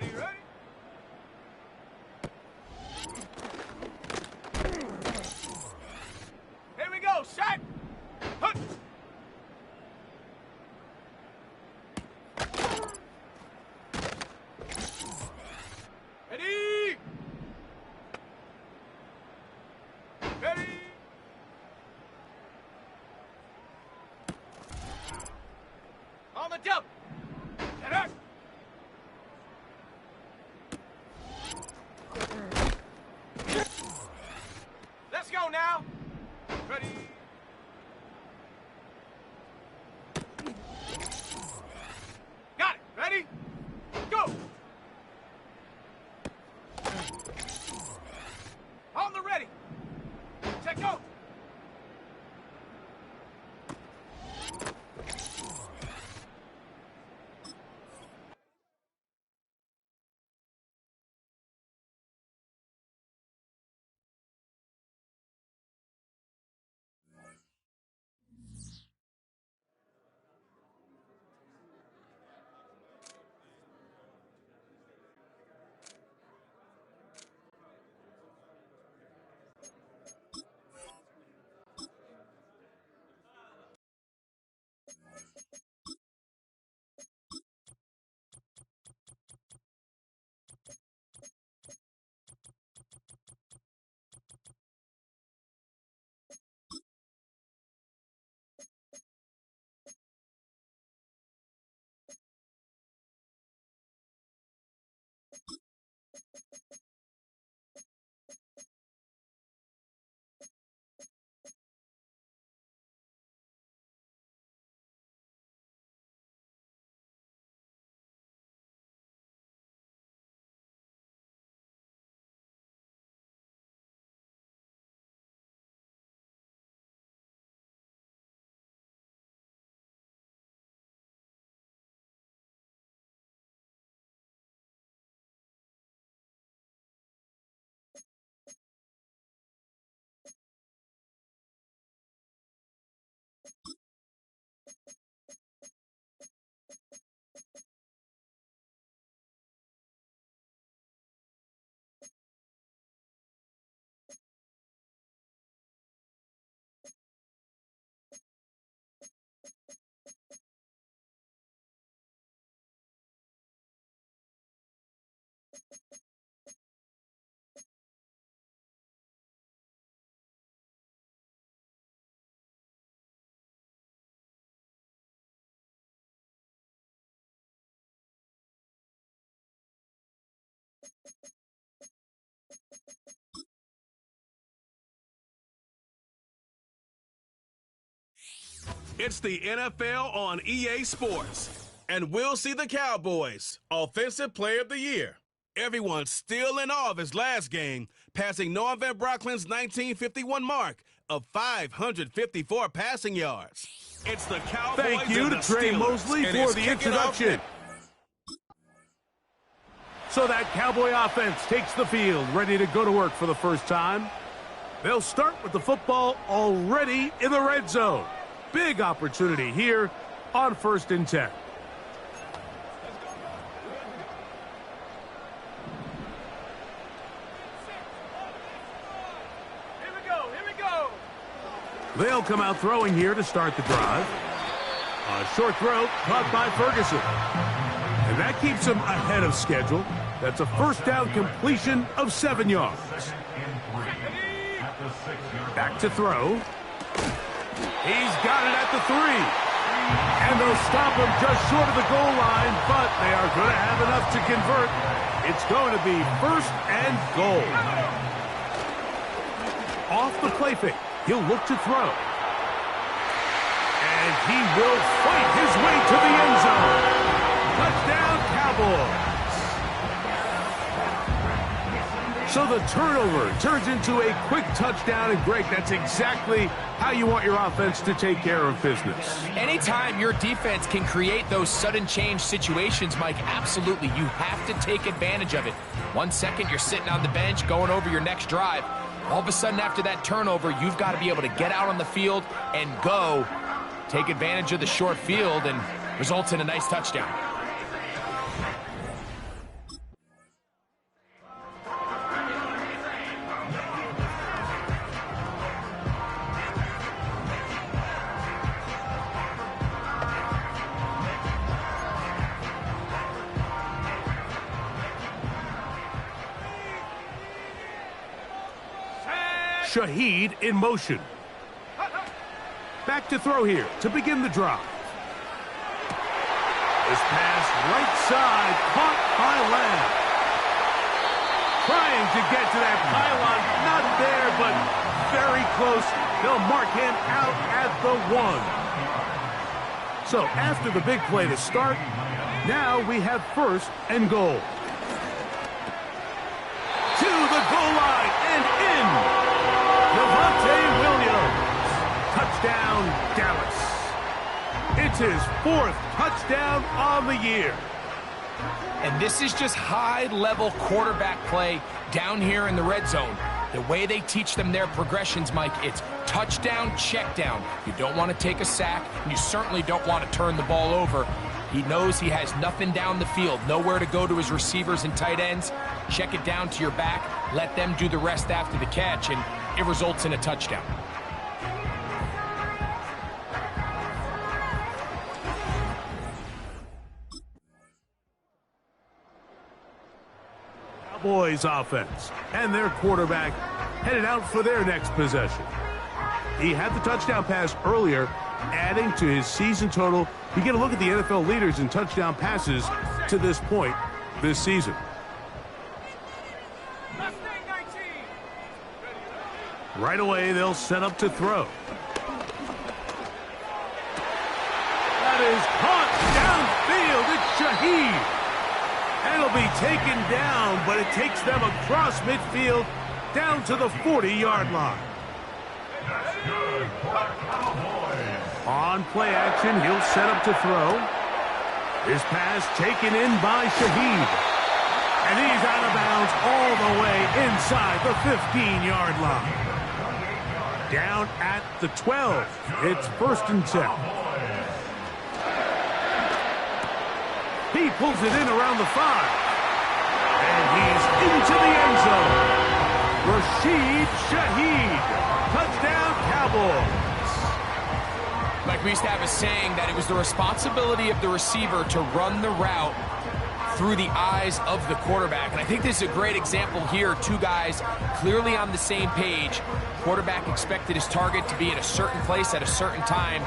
Ready, ready? Here we go, shot! Hup. Ready! Ready! On the jump! Get up! Let's go now! Ready? Got it! Ready? Go! On the ready! Check go! It's the NFL on EA Sports, and we'll see the Cowboys, Offensive Player of the Year. Everyone's still in awe of his last game, passing Noah Van Brocklin's 1951 mark of 554 passing yards. It's the Cowboys. Thank you and to the Trey Steelers, Mosley and for it's the kicking off introduction. So that Cowboy offense takes the field, ready to go to work for the first time. They'll start with the football already in the red zone. Big opportunity here on 1st and 10. Here we go! They'll come out throwing here to start the drive. A short throw caught by Ferguson. And that keeps him ahead of schedule. That's a first down completion of 7 yards. Back to throw. He's got it at the 3. And they'll stop him just short of the goal line, but they are going to have enough to convert. It's going to be 1st and goal. Off the play fake, he'll look to throw. And he will fight his way to the end zone. Touchdown, Cowboys. So the turnover turns into a quick touchdown, and Greg, that's exactly how you want your offense to take care of business. Anytime your defense can create those sudden change situations, Mike, absolutely, you have to take advantage of it. 1 second, you're sitting on the bench going over your next drive. All of a sudden, after that turnover, you've got to be able to get out on the field and go, take advantage of the short field, and results in a nice touchdown. Shaheed in motion. Back to throw here to begin the drive. This pass right side, caught by Lamb. Trying to get to that pylon, not there, but very close. They'll mark him out at the 1. So after the big play to start, now we have 1st and goal. To the goal line and in. Javonte Williams. Touchdown, Dallas. It's his 4th touchdown on the year. And this is just high-level quarterback play down here in the red zone. The way they teach them their progressions, Mike, it's touchdown, check down. You don't want to take a sack, and you certainly don't want to turn the ball over. He knows he has nothing down the field, nowhere to go to his receivers and tight ends. Check it down to your back, let them do the rest after the catch, and it results in a touchdown. Cowboys offense and their quarterback headed out for their next possession. He had the touchdown pass earlier, adding to his season total. You get a look at the NFL leaders in touchdown passes to this point this season. Right away, they'll set up to throw. That is caught downfield. It's Shaheed. And it'll be taken down, but it takes them across midfield down to the 40-yard line. On play action, he'll set up to throw. His pass taken in by Shaheed. And he's out of bounds all the way inside the 15-yard line. Down at the 12. It's 1st and 10. He pulls it in around the 5. And he's into the end zone. Rashid Shaheed. Touchdown, Cowboys. Like we used to have a saying that it was the responsibility of the receiver to run the route through the eyes of the quarterback. And I think this is a great example here. 2 guys clearly on the same page. Quarterback expected his target to be in a certain place at a certain time.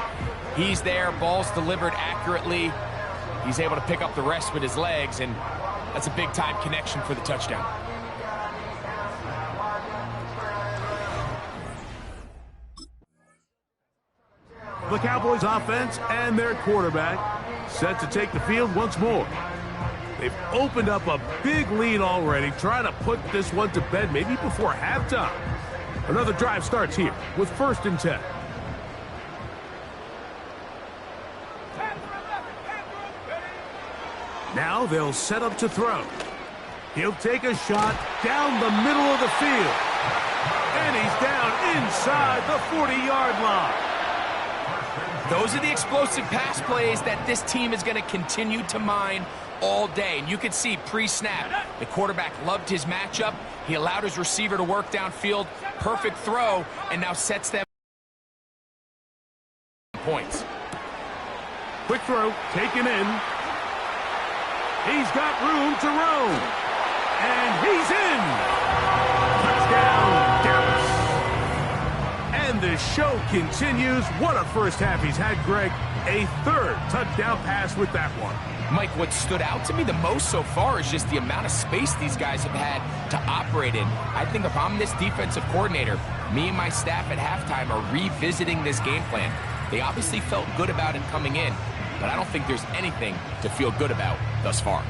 He's there, ball's delivered accurately. He's able to pick up the rest with his legs, and that's a big-time connection for the touchdown. The Cowboys offense and their quarterback set to take the field once more. They've opened up a big lead already, trying to put this one to bed maybe before halftime. Another drive starts here with 1st and 10. Now they'll set up to throw. He'll take a shot down the middle of the field. And he's down inside the 40-yard line. Those are the explosive pass plays that this team is going to continue to mine all day. And you can see pre-snap, the quarterback loved his matchup. He allowed his receiver to work downfield. Perfect throw, and now sets them points. Quick throw, taken in. He's got room to roam. And he's in. Touchdown, Dallas. And the show continues. What a first half he's had, Greg. A 3rd touchdown pass with that one. Mike, what stood out to me the most so far is just the amount of space these guys have had to operate in. I think if I'm this defensive coordinator, me and my staff at halftime are revisiting this game plan. They obviously felt good about it coming in, but I don't think there's anything to feel good about thus far.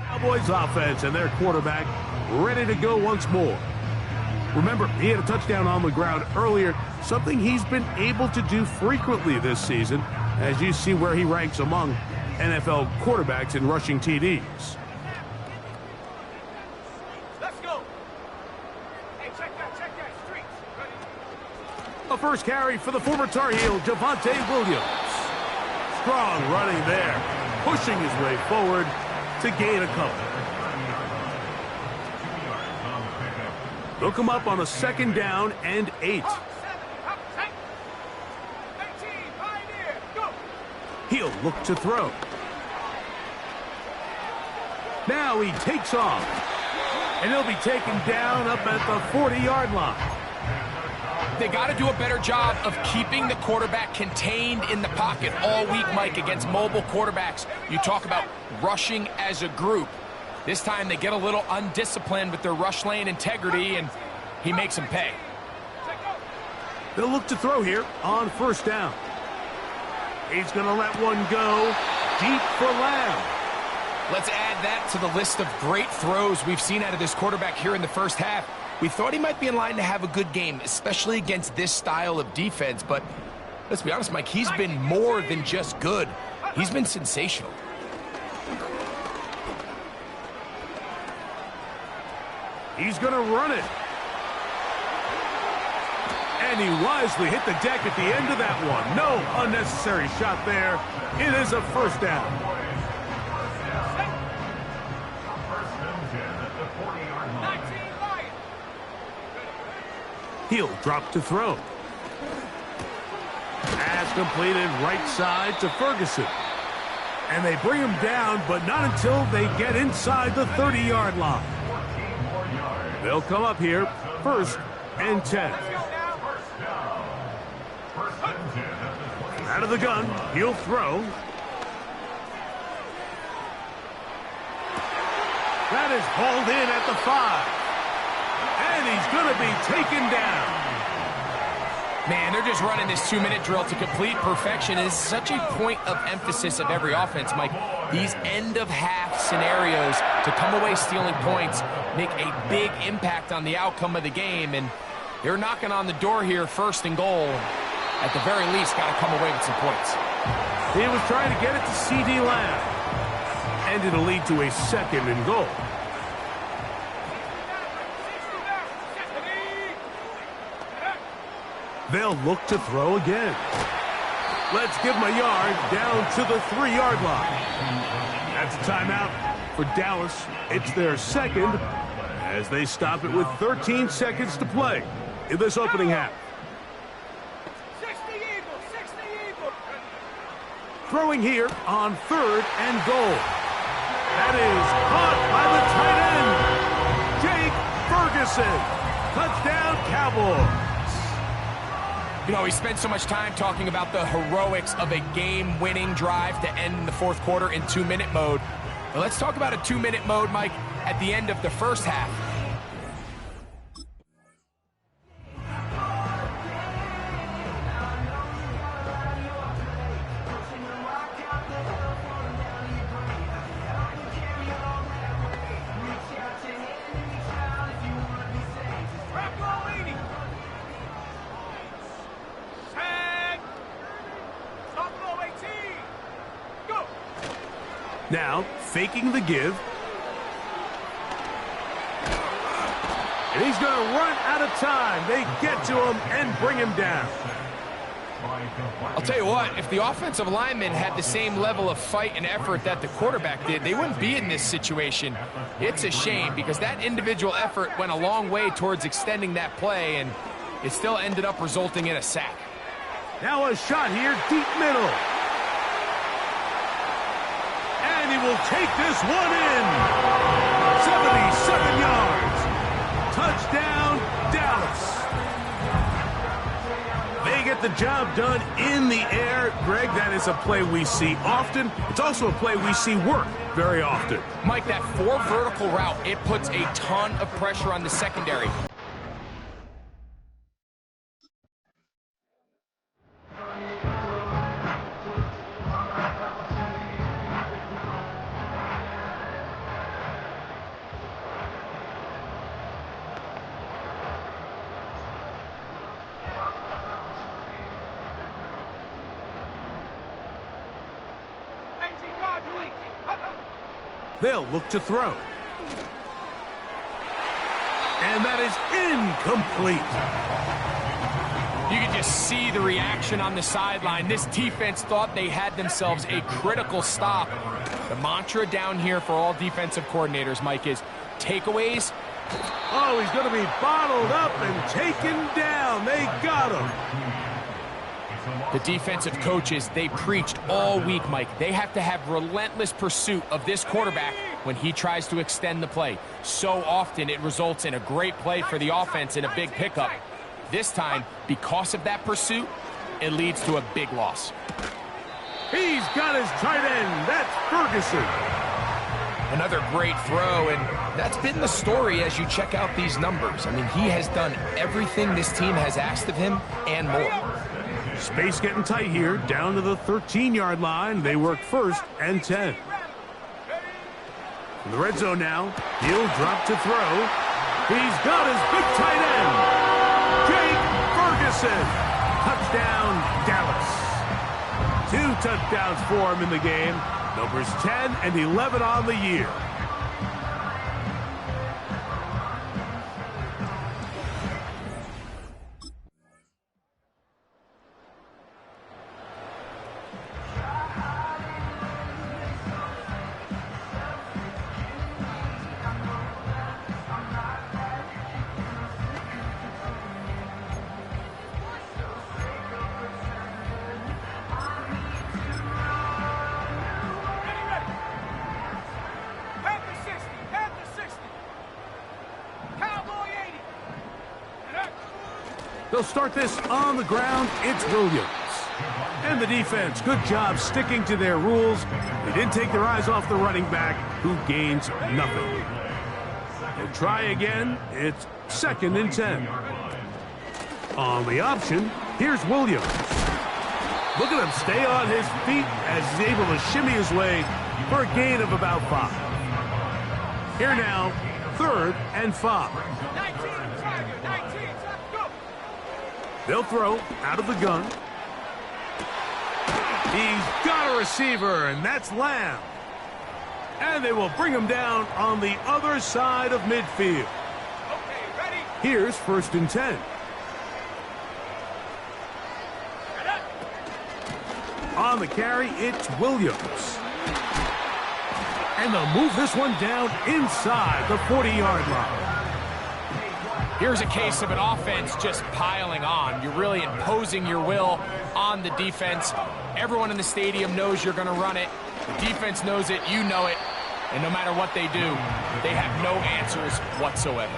Cowboys offense and their quarterback ready to go once more. Remember, he had a touchdown on the ground earlier, something he's been able to do frequently this season, as you see where he ranks among NFL quarterbacks in rushing TDs. Let's go. Hey, check that, streets. Ready? A first carry for the former Tar Heel, Javonte Williams. Strong running there, pushing his way forward to gain a couple. They'll come up on a 2nd down and 8. Up 7, up 10. 18, pioneer. He'll look to throw. Now he takes off. And he'll be taken down up at the 40-yard line. They got to do a better job of keeping the quarterback contained in the pocket all week, Mike, against mobile quarterbacks. You talk about rushing as a group. This time they get a little undisciplined with their rush lane integrity, and he makes them pay. They'll look to throw here on first down. He's going to let one go deep for Lamb. Let's add that to the list of great throws we've seen out of this quarterback here in the first half. We thought he might be in line to have a good game, especially against this style of defense. But let's be honest, Mike, he's been more than just good. He's been sensational. He's going to run it. And he wisely hit the deck at the end of that one. No unnecessary shot there. It is a first down. He'll drop to throw. Pass completed right side to Ferguson. And they bring him down, but not until they get inside the 30-yard line. They'll come up here, 1st and 10. Out of the gun, he'll throw. That is hauled in at the 5. And he's going to be taken down. Man, they're just running this 2-minute drill to complete perfection. It is such a point of emphasis of every offense, Mike. These end-of-half scenarios to come away stealing points make a big impact on the outcome of the game. And they're knocking on the door here, 1st and goal. At the very least, got to come away with some points. He was trying to get it to C.D. Lamb. And it'll lead to a 2nd and goal. They'll look to throw again. Let's give him a yard down to the 3-yard line. That's a timeout for Dallas. It's their 2nd as they stop it with 13 seconds to play in this opening half. 60 Eagles. Throwing here on 3rd and goal. That is caught by the tight end, Jake Ferguson. Touchdown, Cowboys. You know, we spent so much time talking about the heroics of a game-winning drive to end in the 4th quarter in 2-minute mode. But let's talk about a 2-minute mode, Mike, at the end of the first half. Now, faking the give. And he's going to run out of time. They get to him and bring him down. I'll tell you what, if the offensive linemen had the same level of fight and effort that the quarterback did, they wouldn't be in this situation. It's a shame because that individual effort went a long way towards extending that play, and it still ended up resulting in a sack. Now a shot here, deep middle. And he will take this one in. 77 yards. Touchdown, Dallas. They get the job done in the air. Greg, that is a play we see often. It's also a play we see work very often. Mike, that 4 vertical route, it puts a ton of pressure on the secondary. They'll look to throw. And that is incomplete. You can just see the reaction on the sideline. This defense thought they had themselves a critical stop. The mantra down here for all defensive coordinators, Mike, is takeaways. Oh, he's going to be bottled up and taken down. They got him. The defensive coaches, they preached all week, Mike. They have to have relentless pursuit of this quarterback when he tries to extend the play. So often it results in a great play for the offense and a big pickup. This time, because of that pursuit, it leads to a big loss. He's got his tight end. That's Ferguson. Another great throw, and that's been the story as you check out these numbers. I mean, he has done everything this team has asked of him and more. Space getting tight here, down to the 13-yard line. They work 1st and 10. In the red zone now, he'll drop to throw. He's got his big tight end, Jake Ferguson. Touchdown, Dallas. 2 touchdowns for him in the game. Numbers 10 and 11 on the year. They'll start this on the ground. It's Williams. And the defense, good job sticking to their rules. They didn't take their eyes off the running back, who gains nothing. They'll try again. It's 2nd and 10. On the option, here's Williams. Look at him stay on his feet as he's able to shimmy his way for a gain of about 5. Here now, 3rd and 5. They'll throw out of the gun. He's got a receiver, and that's Lamb. And they will bring him down on the other side of midfield. Okay, ready? Here's 1st and 10. On the carry, it's Williams. And they'll move this one down inside the 40-yard line. Here's a case of an offense just piling on. You're really imposing your will on the defense. Everyone in the stadium knows you're going to run it. The defense knows it, you know it. And no matter what they do, they have no answers whatsoever.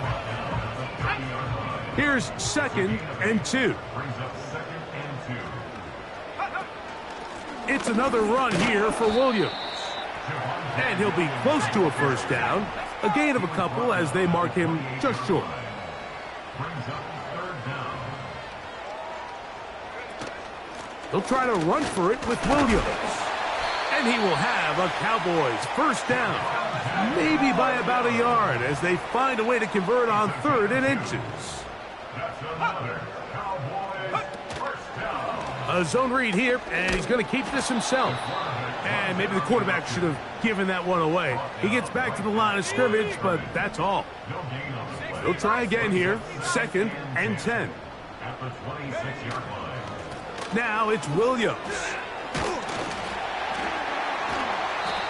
Here's 2nd and 2. It's another run here for Williams. And he'll be close to a 1st down. A gain of a couple as they mark him just short. They'll try to run for it with Williams. And he will have a Cowboys 1st down. Maybe by about a yard as they find a way to convert on 3rd and inches. A zone read here, and he's going to keep this himself. And maybe the quarterback should have given that one away. He gets back to the line of scrimmage, but that's all. They'll try again here, 2nd and 10. Now it's Williams.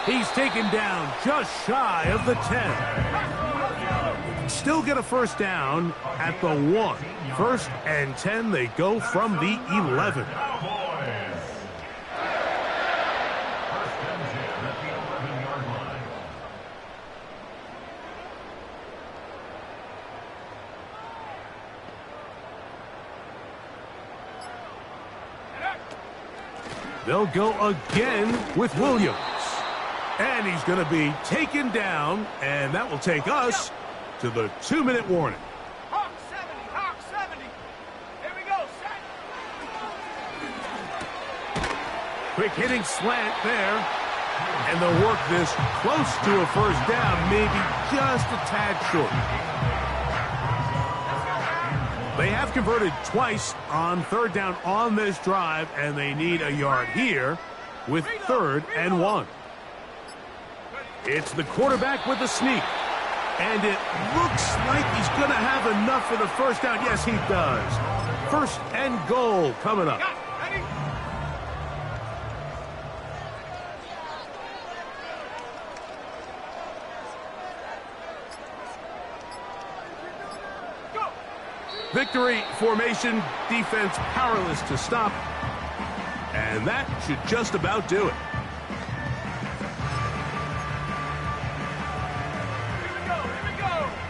He's taken down just shy of the 10. Still get a 1st down at the 1. 1st and 10, they go from the 11. They'll go again with Williams. And he's going to be taken down, and that will take us to the 2-minute warning. Hawk 70. Here we go, set. Quick hitting slant there. And they'll work this close to a 1st down, maybe just a tad short. They have converted twice on 3rd down on this drive, and they need a yard here with 3rd and 1. It's the quarterback with the sneak. And it looks like he's going to have enough for the 1st down. Yes, he does. 1st and goal coming up. Ready? Victory formation, defense powerless to stop. And that should just about do it. Here we go, here we go!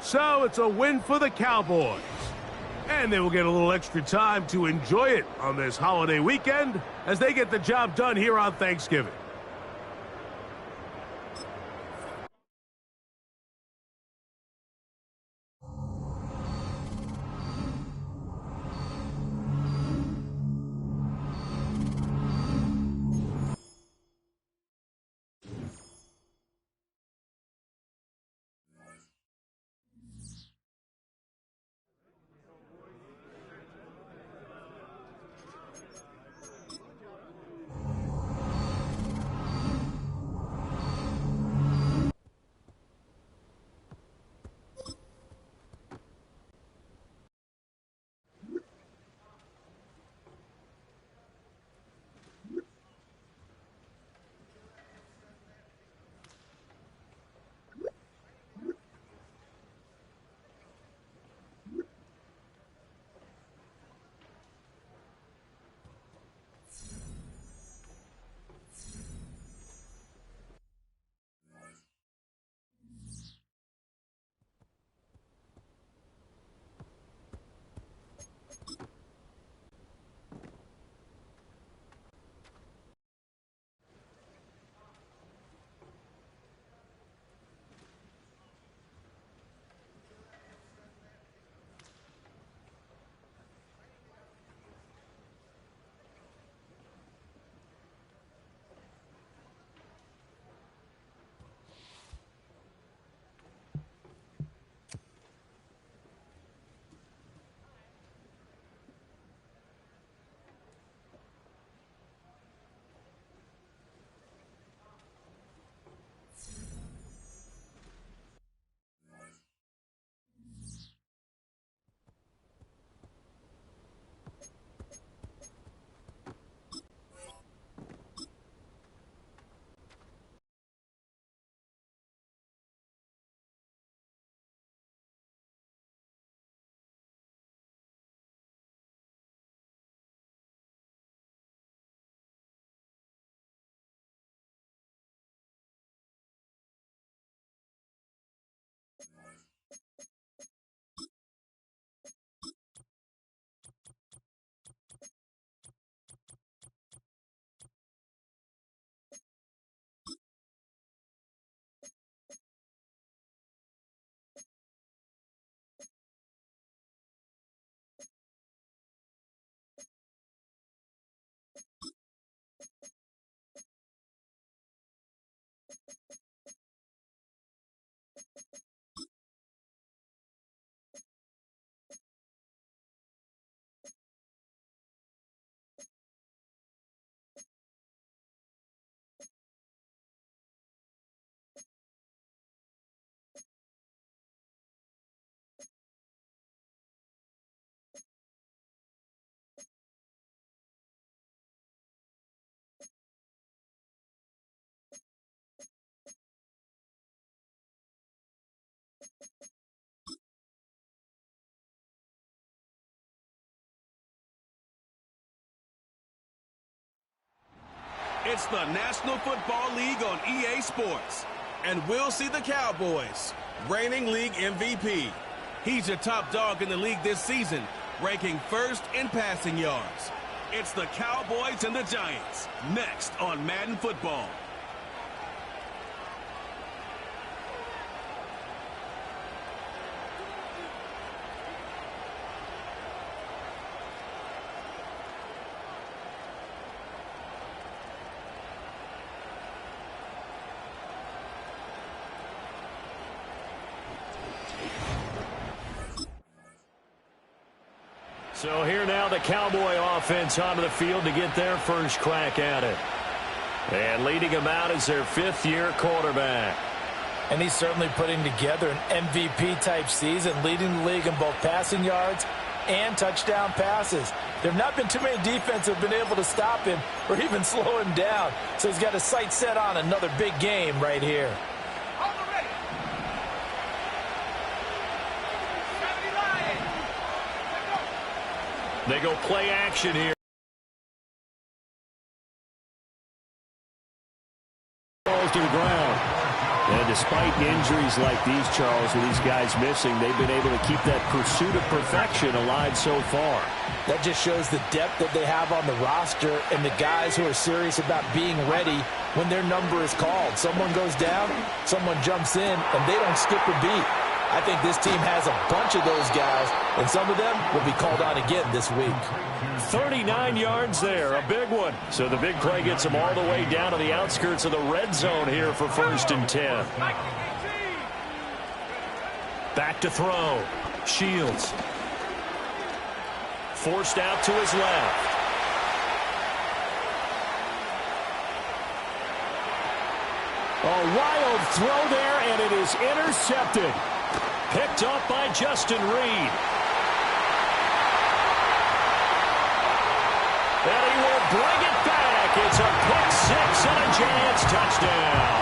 So it's a win for the Cowboys. And they will get a little extra time to enjoy it on this holiday weekend as they get the job done here on Thanksgiving. It's the National Football League on EA Sports. And we'll see the Cowboys, reigning league MVP. He's your top dog in the league this season, ranking first in passing yards. It's the Cowboys and the Giants, next on Madden Football. So here now the Cowboy offense onto the field to get their first crack at it. And leading them out is their fifth-year quarterback. And he's certainly putting together an MVP-type season, leading the league in both passing yards and touchdown passes. There have not been too many defenses that have been able to stop him or even slow him down. So he's got his sights set on another big game right here. They go play action here. Falls to the ground. And despite injuries like these, Charles, with these guys missing, they've been able to keep that pursuit of perfection alive so far. That just shows the depth that they have on the roster and the guys who are serious about being ready when their number is called. Someone goes down, someone jumps in, and they don't skip a beat. I think this team has a bunch of those guys, and some of them will be called on again this week. 39 yards there, a big one. So the big play gets them all the way down to the outskirts of the red zone here for 1st and 10. Back to throw. Shields. Forced out to his left. A wild throw there, and it is intercepted. Picked up by Justin Reed. And he will bring it back. It's a pick six and a Giants touchdown.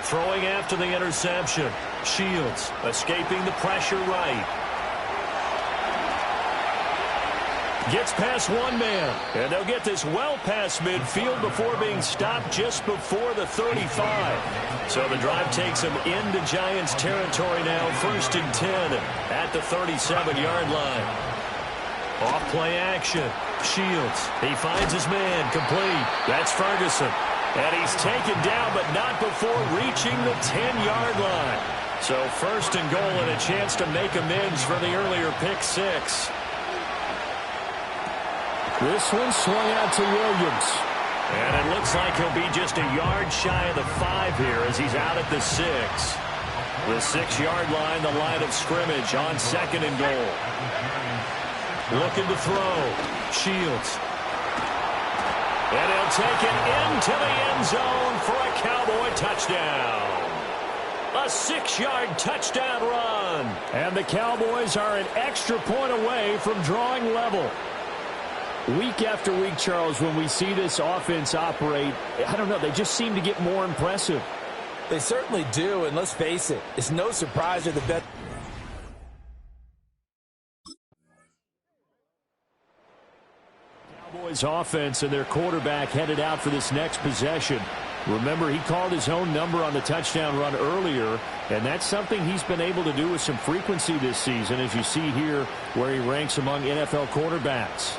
Throwing after the interception. Shields escaping the pressure right. Gets past one man. And they'll get this well past midfield before being stopped just before the 35. So the drive takes them into Giants territory now. 1st and 10 at the 37-yard line. Off play action. Shields. He finds his man. Complete. That's Ferguson. And he's taken down, but not before reaching the 10-yard line. So 1st and goal and a chance to make amends for the earlier pick six. This one swung out to Williams. And it looks like he'll be just a yard shy of the 5 here as he's out at the 6. The 6-yard line, the line of scrimmage on 2nd and goal. Looking to throw. Shields. And he'll take it into the end zone for a Cowboy touchdown. A 6-yard touchdown run. And the Cowboys are an extra point away from drawing level. Week after week, Charles, when we see this offense operate, I don't know, they just seem to get more impressive. They certainly do, and let's face it, it's no surprise they're the best. Cowboys offense and their quarterback headed out for this next possession. Remember, he called his own number on the touchdown run earlier, and that's something he's been able to do with some frequency this season, as you see here where he ranks among NFL quarterbacks.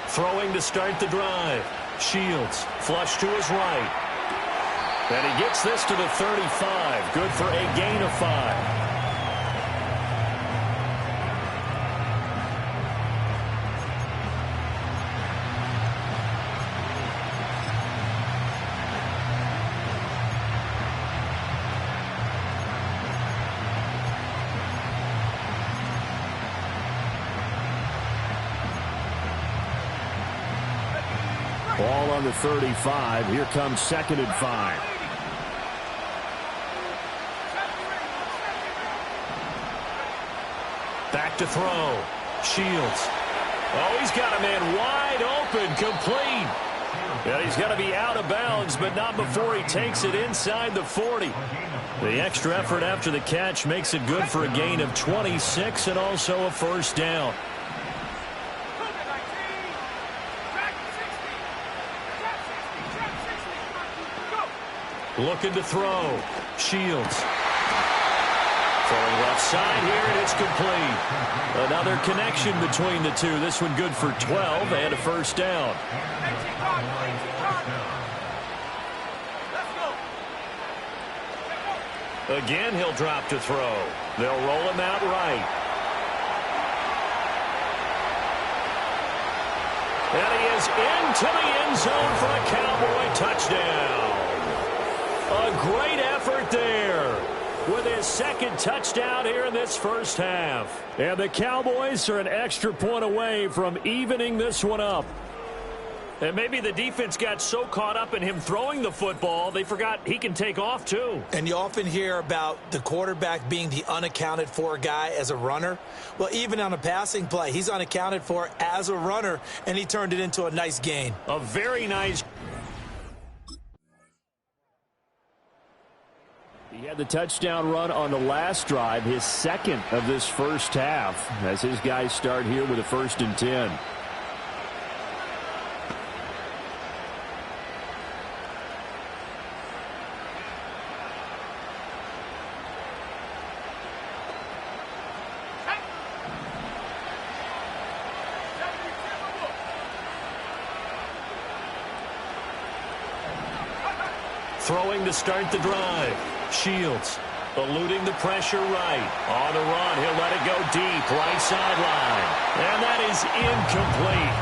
Throwing to start the drive. Shields flush to his right. And he gets this to the 35. Good for a gain of 5. Ball on the 35. Here comes 2nd and 5. Back to throw. Shields. Oh, he's got a man wide open, complete. And he's going to be out of bounds, but not before he takes it inside the 40. The extra effort after the catch makes it good for a gain of 26 and also a 1st down. Looking to throw. Shields. Throwing left side here, and it's complete. Another connection between the two. This one good for 12 and a first down. Again, he'll drop to throw. They'll roll him out right. And he is into the end zone for a Cowboy touchdown. A great effort there with his second touchdown here in this first half. And the Cowboys are an extra point away from evening this one up. And maybe the defense got so caught up in him throwing the football, they forgot he can take off too. And you often hear about the quarterback being the unaccounted for guy as a runner. Well, even on a passing play, he's unaccounted for as a runner, and he turned it into a nice gain. A very nice. He had the touchdown run on the last drive, his second of this first half, as his guys start here with a 1st and 10. Throwing to start the drive. Shields eluding the pressure right. On the run, he'll let it go deep. Right sideline. And that is incomplete.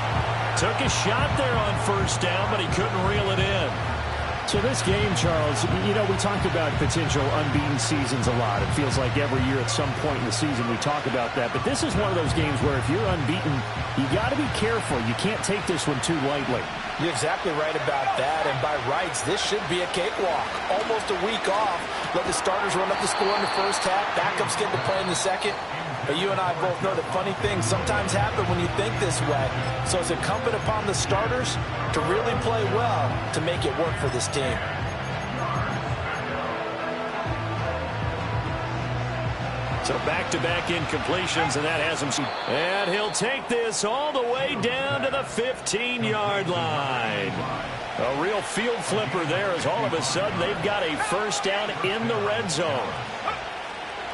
Took a shot there on 1st down, but he couldn't reel it in. So this game, Charles, you know, we talked about potential unbeaten seasons a lot. It feels like every year at some point in the season we talk about that. But this is one of those games where if you're unbeaten, you got to be careful. You can't take this one too lightly. You're exactly right about that, and by rights, this should be a cakewalk. Almost a week off. Let the starters run up the score in the first half. Backups get to play in the second. But you and I both know that funny things sometimes happen when you think this way. So it's incumbent upon the starters to really play well to make it work for this team. So back-to-back incompletions, and that has him. And he'll take this all the way down to the 15-yard line. A real field flipper there as all of a sudden they've got a 1st down in the red zone.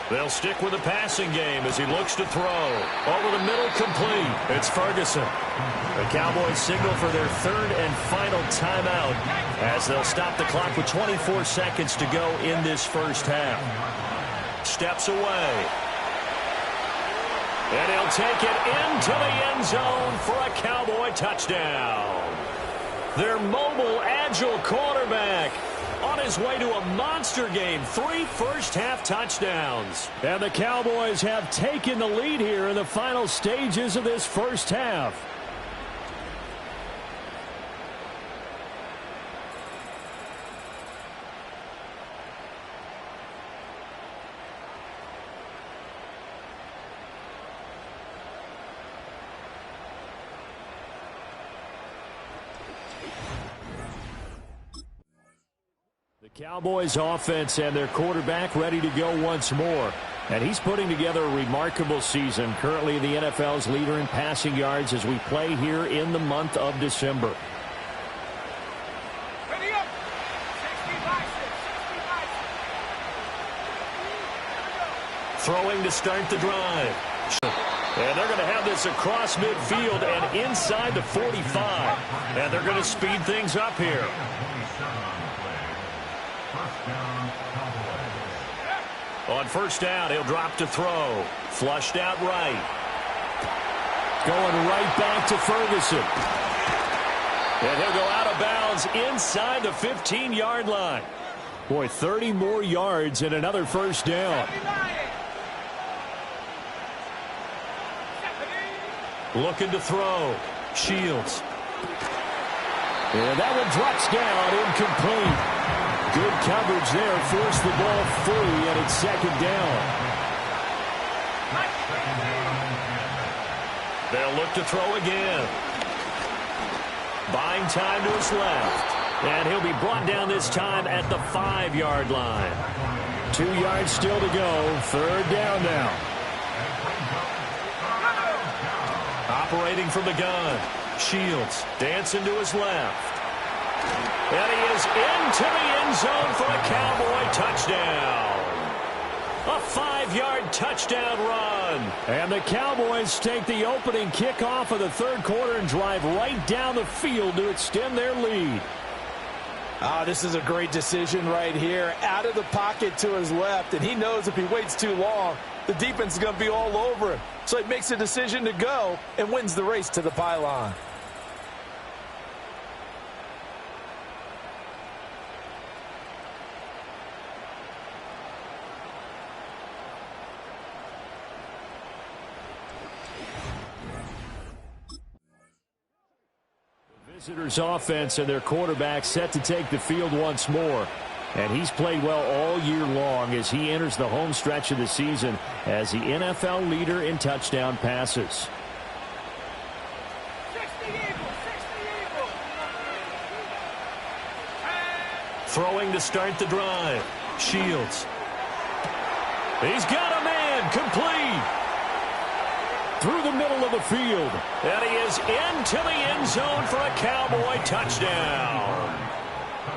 They'll stick with the passing game as he looks to throw. Over the middle, complete. It's Ferguson. The Cowboys signal for their 3rd and final timeout as they'll stop the clock with 24 seconds to go in this first half. Steps away. And he'll take it into the end zone for a Cowboy touchdown. Their mobile, agile quarterback on his way to a monster game. 3 first-half touchdowns. And the Cowboys have taken the lead here in the final stages of this first half. Cowboys offense and their quarterback ready to go once more. And he's putting together a remarkable season. Currently the NFL's leader in passing yards as we play here in the month of December. Ready up. 60 Throwing to start the drive. And they're going to have this across midfield and inside the 45. And they're going to speed things up here. On 1st down, he'll drop to throw. Flushed out right. Going right back to Ferguson. And he'll go out of bounds inside the 15-yard line. Boy, 30 more yards and another 1st down. Looking to throw. Shields. And that one drops down, incomplete. Good coverage there, forced the ball free, and it's 2nd down. They'll look to throw again. Buying time to his left. And he'll be brought down this time at the 5-yard line. 2 yards still to go. 3rd down now. Operating from the gun. Shields dancing to his left. And he is into the end zone for a Cowboy touchdown. A 5-yard touchdown run. And the Cowboys take the opening kickoff of the third quarter and drive right down the field to extend their lead. This is a great decision right here. Out of the pocket to his left, and he knows if he waits too long, the defense is going to be all over him. So he makes a decision to go and wins the race to the pylon. Visitors offense and their quarterback set to take the field once more. And he's played well all year long as he enters the home stretch of the season as the NFL leader in touchdown passes. 60 Eagles, 60 Eagles. Throwing to start the drive. Shields. He's got a man. Complete. Through the middle of the field. And he is into the end zone for a Cowboy touchdown.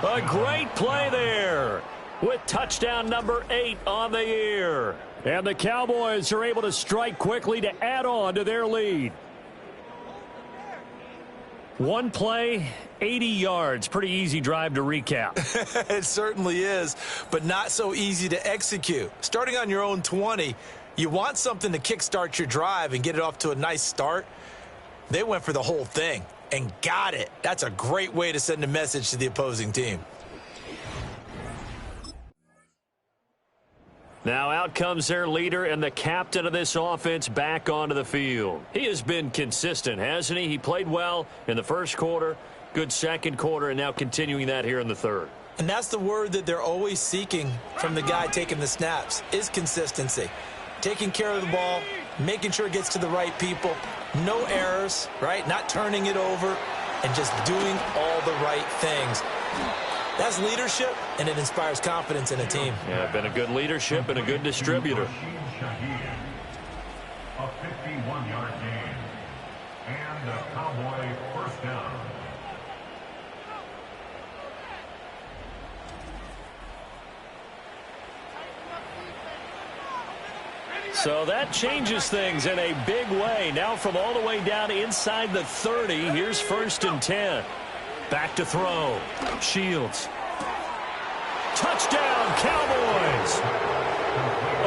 A great play there with touchdown number 8 on the year. And the Cowboys are able to strike quickly to add on to their lead. One play, 80 yards. Pretty easy drive to recap. It certainly is, but not so easy to execute. Starting on your own 20, you want something to kickstart your drive and get it off to a nice start. They went for the whole thing and got it. That's a great way to send a message to the opposing team. Now out comes their leader and the captain of this offense back onto the field. He has been consistent, hasn't he? He played well in the first quarter, good second quarter, and now continuing that here in the third. And that's the word that they're always seeking from the guy taking the snaps, is consistency. Taking care of the ball, making sure it gets to the right people, no errors, right? Not turning it over, and just doing all the right things. That's leadership, and it inspires confidence in a team. Yeah, been a good leadership and a good distributor. A 51-yard gain. And a Cowboy first down. So that changes things in a big way. Now from all the way down inside the 30, here's 1st and 10. Back to throw. Shields. Touchdown, Cowboys.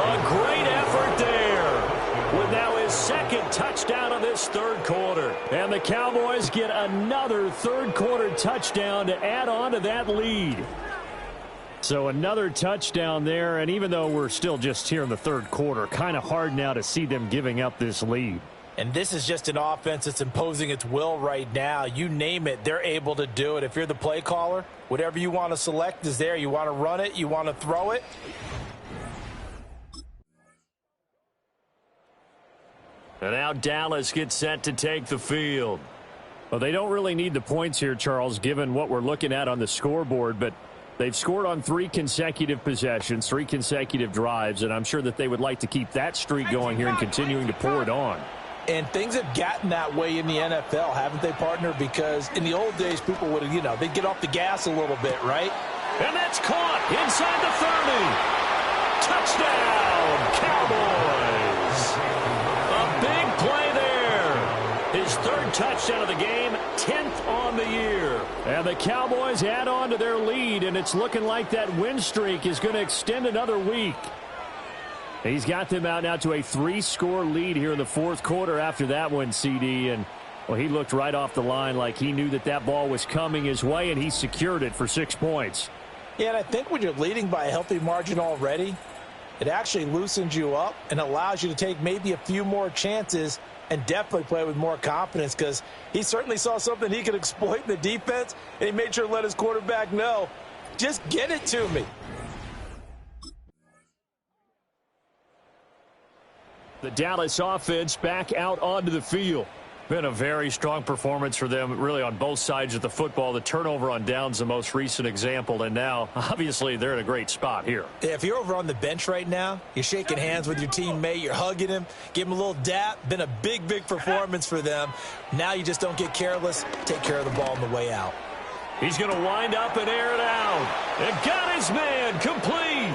A great effort there. With now his second touchdown of this third quarter. And the Cowboys get another third quarter touchdown to add on to that lead. So another touchdown there, and even though we're still just here in the third quarter, kind of hard now to see them giving up this lead. And this is just an offense that's imposing its will right now. You name it, they're able to do it. If you're the play caller, whatever you want to select is there. You want to run it, you want to throw it. And now Dallas gets set to take the field. Well, they don't really need the points here, Charles, given what we're looking at on the scoreboard, but they've scored on 3 consecutive possessions, 3 consecutive drives, and I'm sure that they would like to keep that streak going here and continuing to pour it on. And things have gotten that way in the NFL, haven't they, partner? Because in the old days, people would have, they'd get off the gas a little bit, right? And that's caught inside the 30. Touchdown, Cowboys. A big play there. His 3rd touchdown of the game, 10th on the year. And the Cowboys add on to their lead, and it's looking like that win streak is going to extend another week. He's got them out now to a 3-score lead here in the 4th quarter after that one, CD. And, well, he looked right off the line like he knew that that ball was coming his way, and he secured it for 6 points. Yeah, and I think when you're leading by a healthy margin already, it actually loosens you up and allows you to take maybe a few more chances and definitely play with more confidence, because he certainly saw something he could exploit in the defense, and he made sure to let his quarterback know, just get it to me. The Dallas offense back out onto the field. Been a very strong performance for them, really, on both sides of the football. The turnover on downs, the most recent example, and now, obviously, they're in a great spot here. Yeah, if you're over on the bench right now, you're shaking hands with your teammate, you're hugging him, give him a little dap. Been a big, big performance for them. Now you just don't get careless. Take care of the ball on the way out. He's going to wind up and air it out. And got his man complete.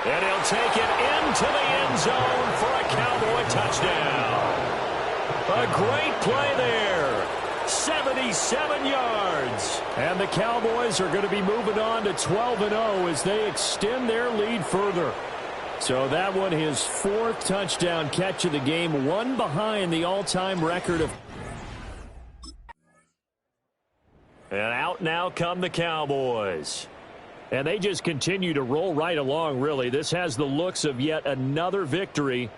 And he'll take it into the end zone for a Cowboy touchdown. A great play there. 77 yards. And the Cowboys are going to be moving on to 12-0 as they extend their lead further. So that one, his fourth touchdown catch of the game, one behind the all-time record of. And out now come the Cowboys. And they just continue to roll right along, really. This has the looks of yet another victory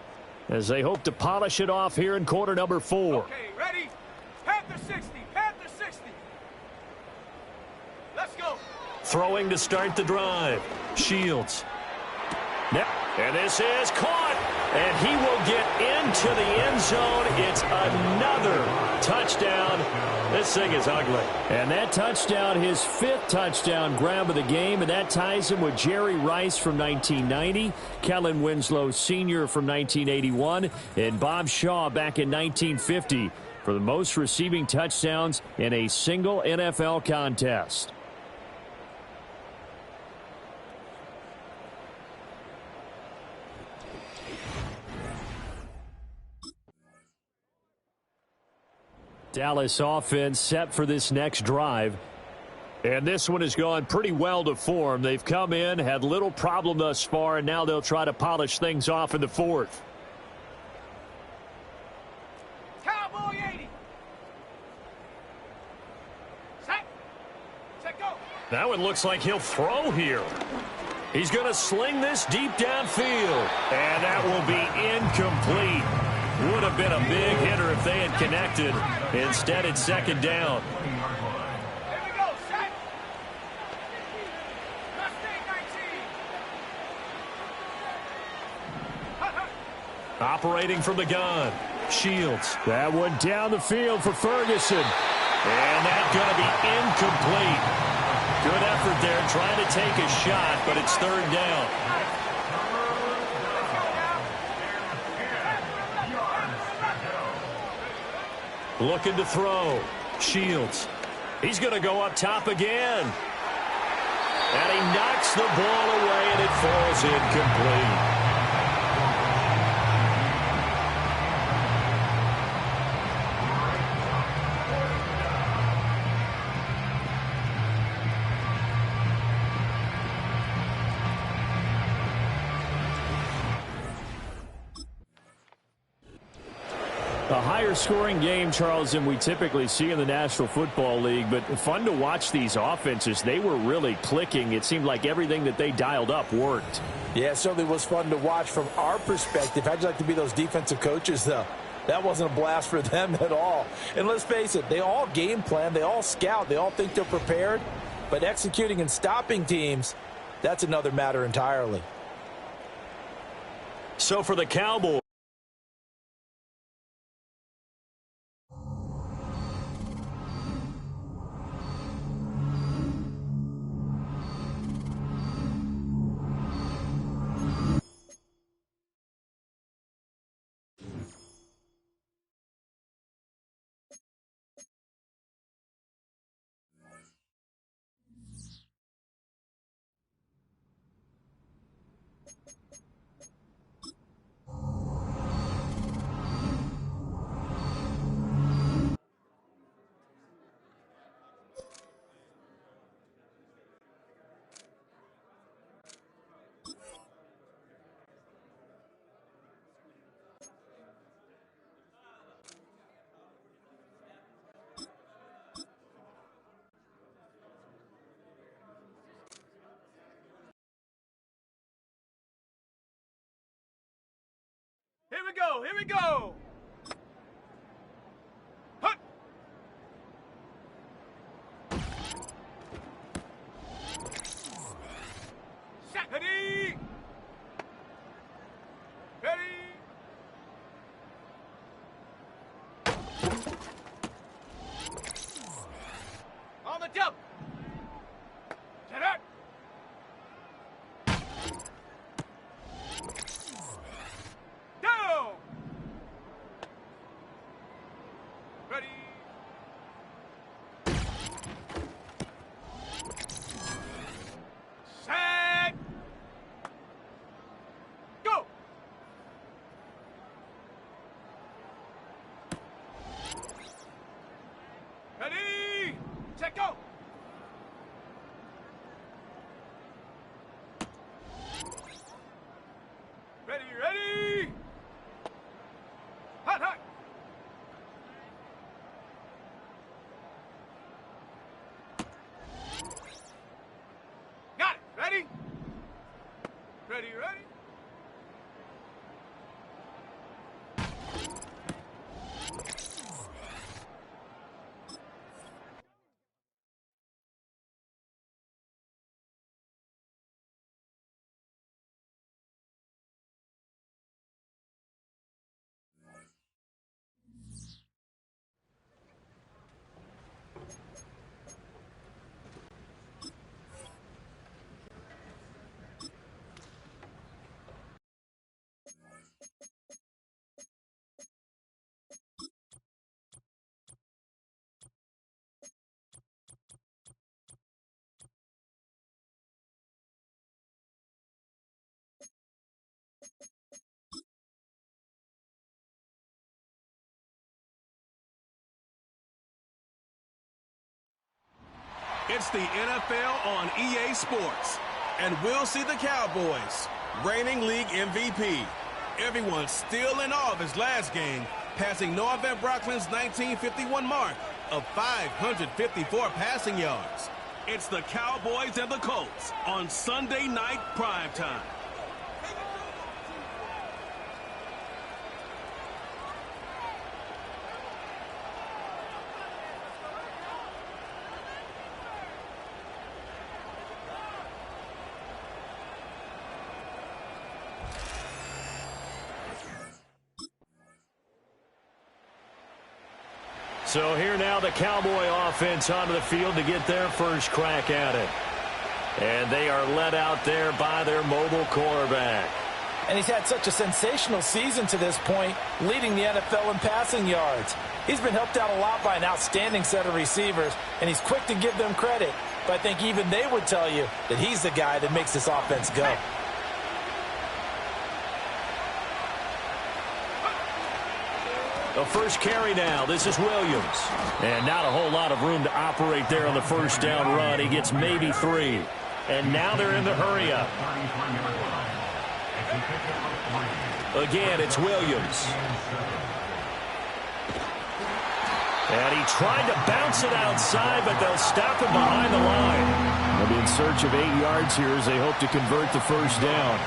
as they hope to polish it off here in quarter number 4. Okay, ready? Panther 60, Panther 60. Let's go. Throwing to start the drive. Shields. And this is caught. And he will get into the end zone. It's another touchdown. This thing is ugly. And that touchdown, his fifth touchdown grab of the game, and that ties him with Jerry Rice from 1990, Kellen Winslow Sr. from 1981, and Bob Shaw back in 1950 for the most receiving touchdowns in a single NFL contest. Dallas offense set for this next drive. And this one has gone pretty well to form. They've come in, had little problem thus far, and now they'll try to polish things off in the fourth. Cowboy 80. Set. Set, go. That one looks like he'll throw here. He's going to sling this deep downfield. And that will be incomplete. Would have been a big hitter if they had connected. Instead, it's second down. Here we go, set. Mustang 19. Operating from the gun. Shields. That one down the field for Ferguson. And that's going to be incomplete. Good effort there trying to take a shot, but it's third down. Looking to throw. Shields. He's going to go up top again. And he knocks the ball away, and it falls incomplete. A higher scoring game, Charles, than we typically see in the National Football League, but fun to watch these offenses. They were really clicking. It seemed like everything that they dialed up worked. Yeah, it certainly was fun to watch from our perspective. How'd you like to be those defensive coaches, though? That wasn't a blast for them at all. And let's face it, they all game plan, they all scout, they all think they're prepared, but executing and stopping teams, that's another matter entirely. So for the Cowboys, Here we go, here we go. Hut. Set. Ready. Ready. On the jump. Set up. Down. It's the NFL on EA Sports. And we'll see the Cowboys, reigning league MVP. Everyone's still in awe of his last game, passing Noah Van Brocklin's 1951 mark of 554 passing yards. It's the Cowboys and the Colts on Sunday Night Primetime. So here now the Cowboy offense onto the field to get their first crack at it. And they are led out there by their mobile quarterback. And he's had such a sensational season to this point, leading the NFL in passing yards. He's been helped out a lot by an outstanding set of receivers, and he's quick to give them credit. But I think even they would tell you that he's the guy that makes this offense go. The first carry now. This is Williams. And not a whole lot of room to operate there on the first down run. He gets maybe 3. And now they're in the hurry up. Again, it's Williams. And he tried to bounce it outside, but they'll stop him behind the line. They'll be in search of 8 yards here as they hope to convert the first down.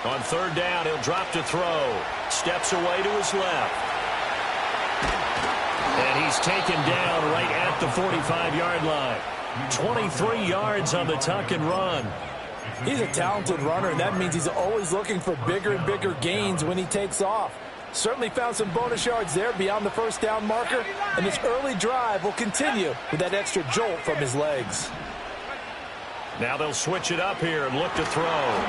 On third down, he'll drop to throw. Steps away to his left. And he's taken down right at the 45-yard line. 23 yards on the tuck and run. He's a talented runner, and that means he's always looking for bigger and bigger gains when he takes off. Certainly found some bonus yards there beyond the first down marker, and this early drive will continue with that extra jolt from his legs. Now they'll switch it up here and look to throw.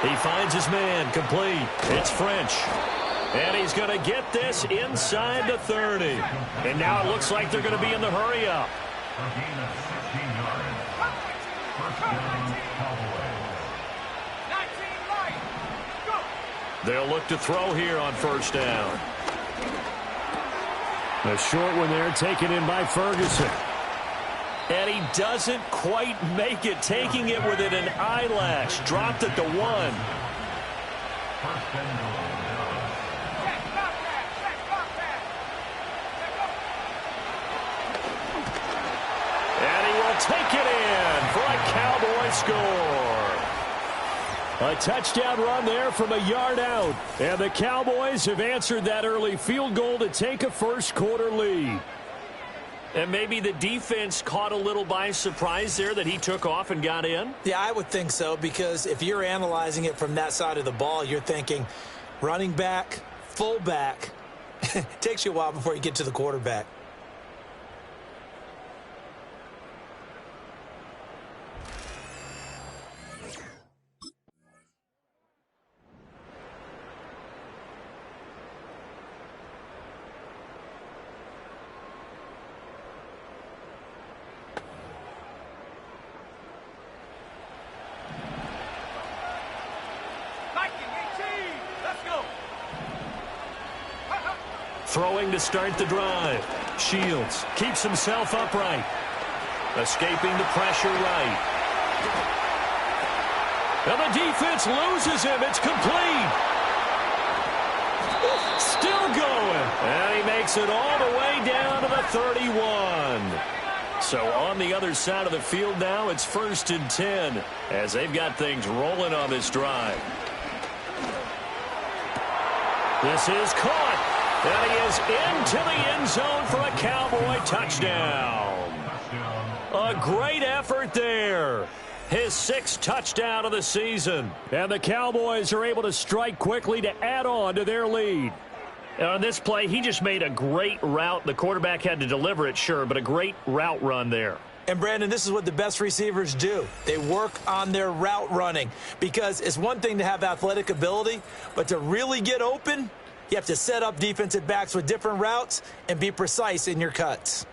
He finds his man, complete. It's French. And he's going to get this inside the 30. And now it looks like they're going to be in the hurry-up. They'll look to throw here on first down. A short one there taken in by Ferguson. And he doesn't quite make it, taking it within an eyelash. Dropped it to 1. And he will take it in for a Cowboy score. A touchdown run there from a yard out. And the Cowboys have answered that early field goal to take a first quarter lead. And maybe the defense caught a little by surprise there that he took off and got in? Yeah, I would think so, because if you're analyzing it from that side of the ball, you're thinking running back, fullback. It takes you a while before you get to the quarterback. Throwing to start the drive. Shields keeps himself upright. Escaping the pressure right. And the defense loses him. It's complete. Still going. And he makes it all the way down to the 31. So on the other side of the field now, it's 1st and 10 as they've got things rolling on this drive. This is caught. And he is into the end zone for a Cowboy touchdown. A great effort there. His 6th touchdown of the season. And the Cowboys are able to strike quickly to add on to their lead. And on this play, he just made a great route. The quarterback had to deliver it, sure, but a great route run there. And, Brandon, this is what the best receivers do. They work on their route running, because it's one thing to have athletic ability, but to really get open, you have to set up defensive backs with different routes and be precise in your cuts.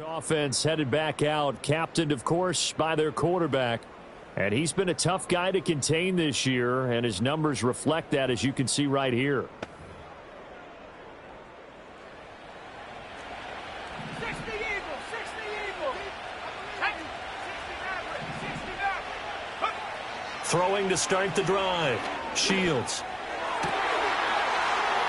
Offense headed back out, captained, of course, by their quarterback. And he's been a tough guy to contain this year, and his numbers reflect that, as you can see right here. 60 Eagles, 60 Eagles. 60 Throwing to start the drive. Shields.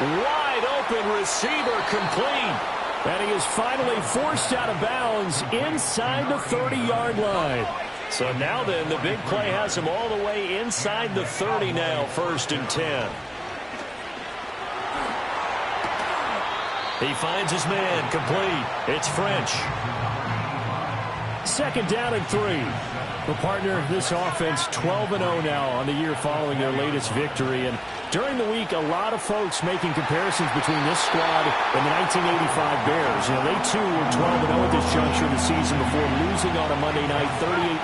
Wide open receiver, complete. And he is finally forced out of bounds inside the 30-yard line. So now then, the big play has him all the way inside the 30 now, 1st and 10. He finds his man, complete. It's French. 2nd down and 3. Well, partner, this offense 12-0 now on the year following their latest victory. And during the week, a lot of folks making comparisons between this squad and the 1985 Bears. You know, they too were 12-0 at this juncture of the season before losing on a Monday night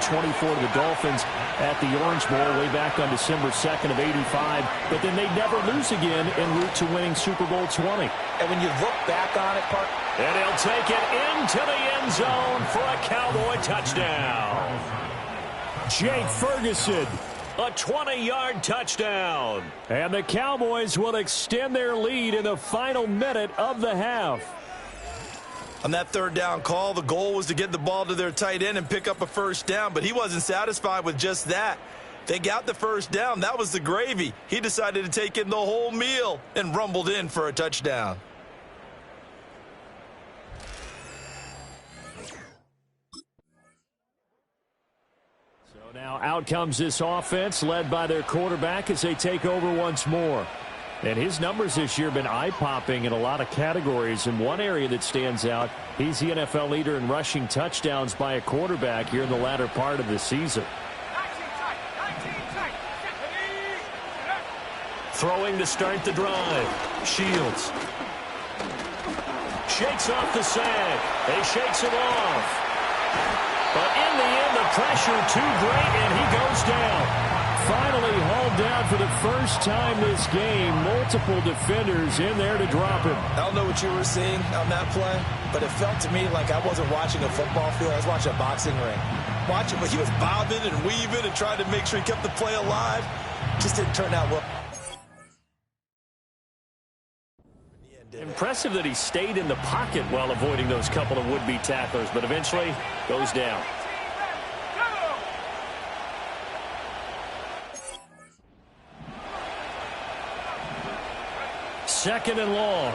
38-24 to the Dolphins at the Orange Bowl way back on December 2nd of 85. But then they never lose again en route to winning Super Bowl 20. And when you look back on it, and he'll take it into the end zone for a Cowboy touchdown. Jake Ferguson. A 20-yard touchdown. And the Cowboys will extend their lead in the final minute of the half. on that 3rd down call, the goal was to get the ball to their tight end and pick up a 1st down, but he wasn't satisfied with just that. They got the 1st down. That was the gravy. He decided to take in the whole meal and rumbled in for a touchdown. Now out comes this offense led by their quarterback as they take over once more. And his numbers this year have been eye-popping in a lot of categories. In one area that stands out, he's the NFL leader in rushing touchdowns by a quarterback here in the latter part of the season. Throwing to start the drive. Shields. Shakes off the sack. He shakes it off. But in the end, the pressure too great, and he goes down. Finally hauled down for the first time this game. Multiple defenders in there to drop him. I don't know what you were seeing on that play, but it felt to me like I wasn't watching a football field. I was watching a boxing ring. Watching, but he was bobbing and weaving and trying to make sure he kept the play alive. Just didn't turn out well. Impressive that he stayed in the pocket while avoiding those couple of would-be tacklers, but eventually goes down. Second and long.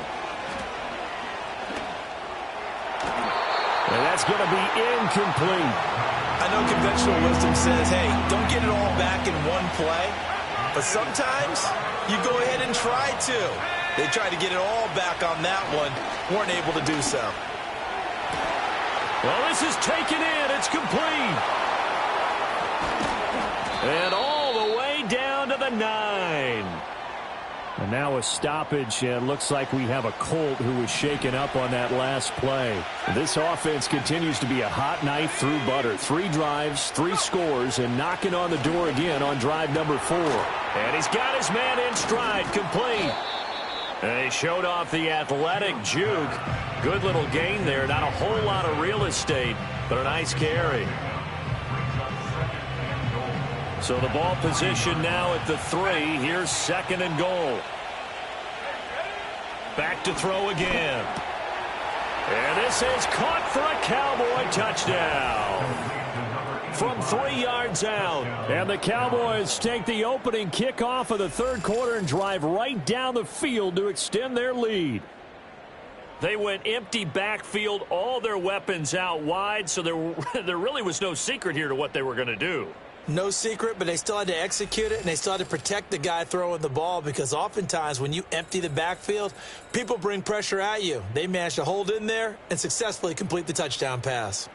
And that's going to be incomplete. I know conventional wisdom says, hey, don't get it all back in one play. But sometimes you go ahead and try to. They tried to get it all back on that one. Weren't able to do so. Well, this is taken in. It's complete. And all the way down to the 9. And now a stoppage, and looks like we have a Colt who was shaken up on that last play. This offense continues to be a hot knife through butter. 3 drives, 3 scores, and knocking on the door again on drive number 4. And he's got his man in stride, complete. And he showed off the athletic juke. Good little gain there. Not a whole lot of real estate, but a nice carry. So the ball position now at the 3. Here's 2nd and goal. Back to throw again. And this is caught for a Cowboy touchdown. From 3 yards out. And the Cowboys take the opening kickoff of the 3rd quarter and drive right down the field to extend their lead. They went empty backfield, all their weapons out wide, so there really was no secret here to what they were going to do. No secret, but they still had to execute it, and they still had to protect the guy throwing the ball, because oftentimes when you empty the backfield, people bring pressure at you. They managed to hold in there and successfully complete the touchdown pass.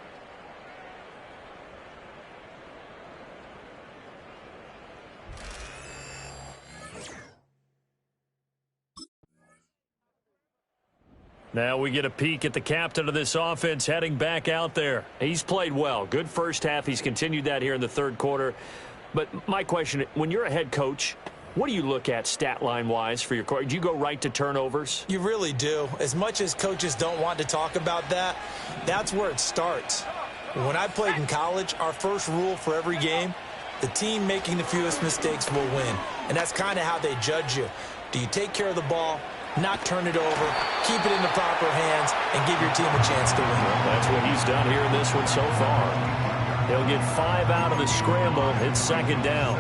Now we get a peek at the captain of this offense heading back out there. He's played well. Good first half. He's continued that here in the 3rd quarter. But my question, when you're a head coach, What do you look at stat line-wise for your core? Do you go right to turnovers? You really do. As much as coaches don't want to talk about that, that's where it starts. When I played in college, our first rule for every game, the team making the fewest mistakes will win. And that's kind of how they judge you. Do you take care of the ball, not turn it over, keep it in the proper hands, and give your team a chance to win? Well, that's what he's done here in this one so far. He'll get 5 out of the scramble. It's second down.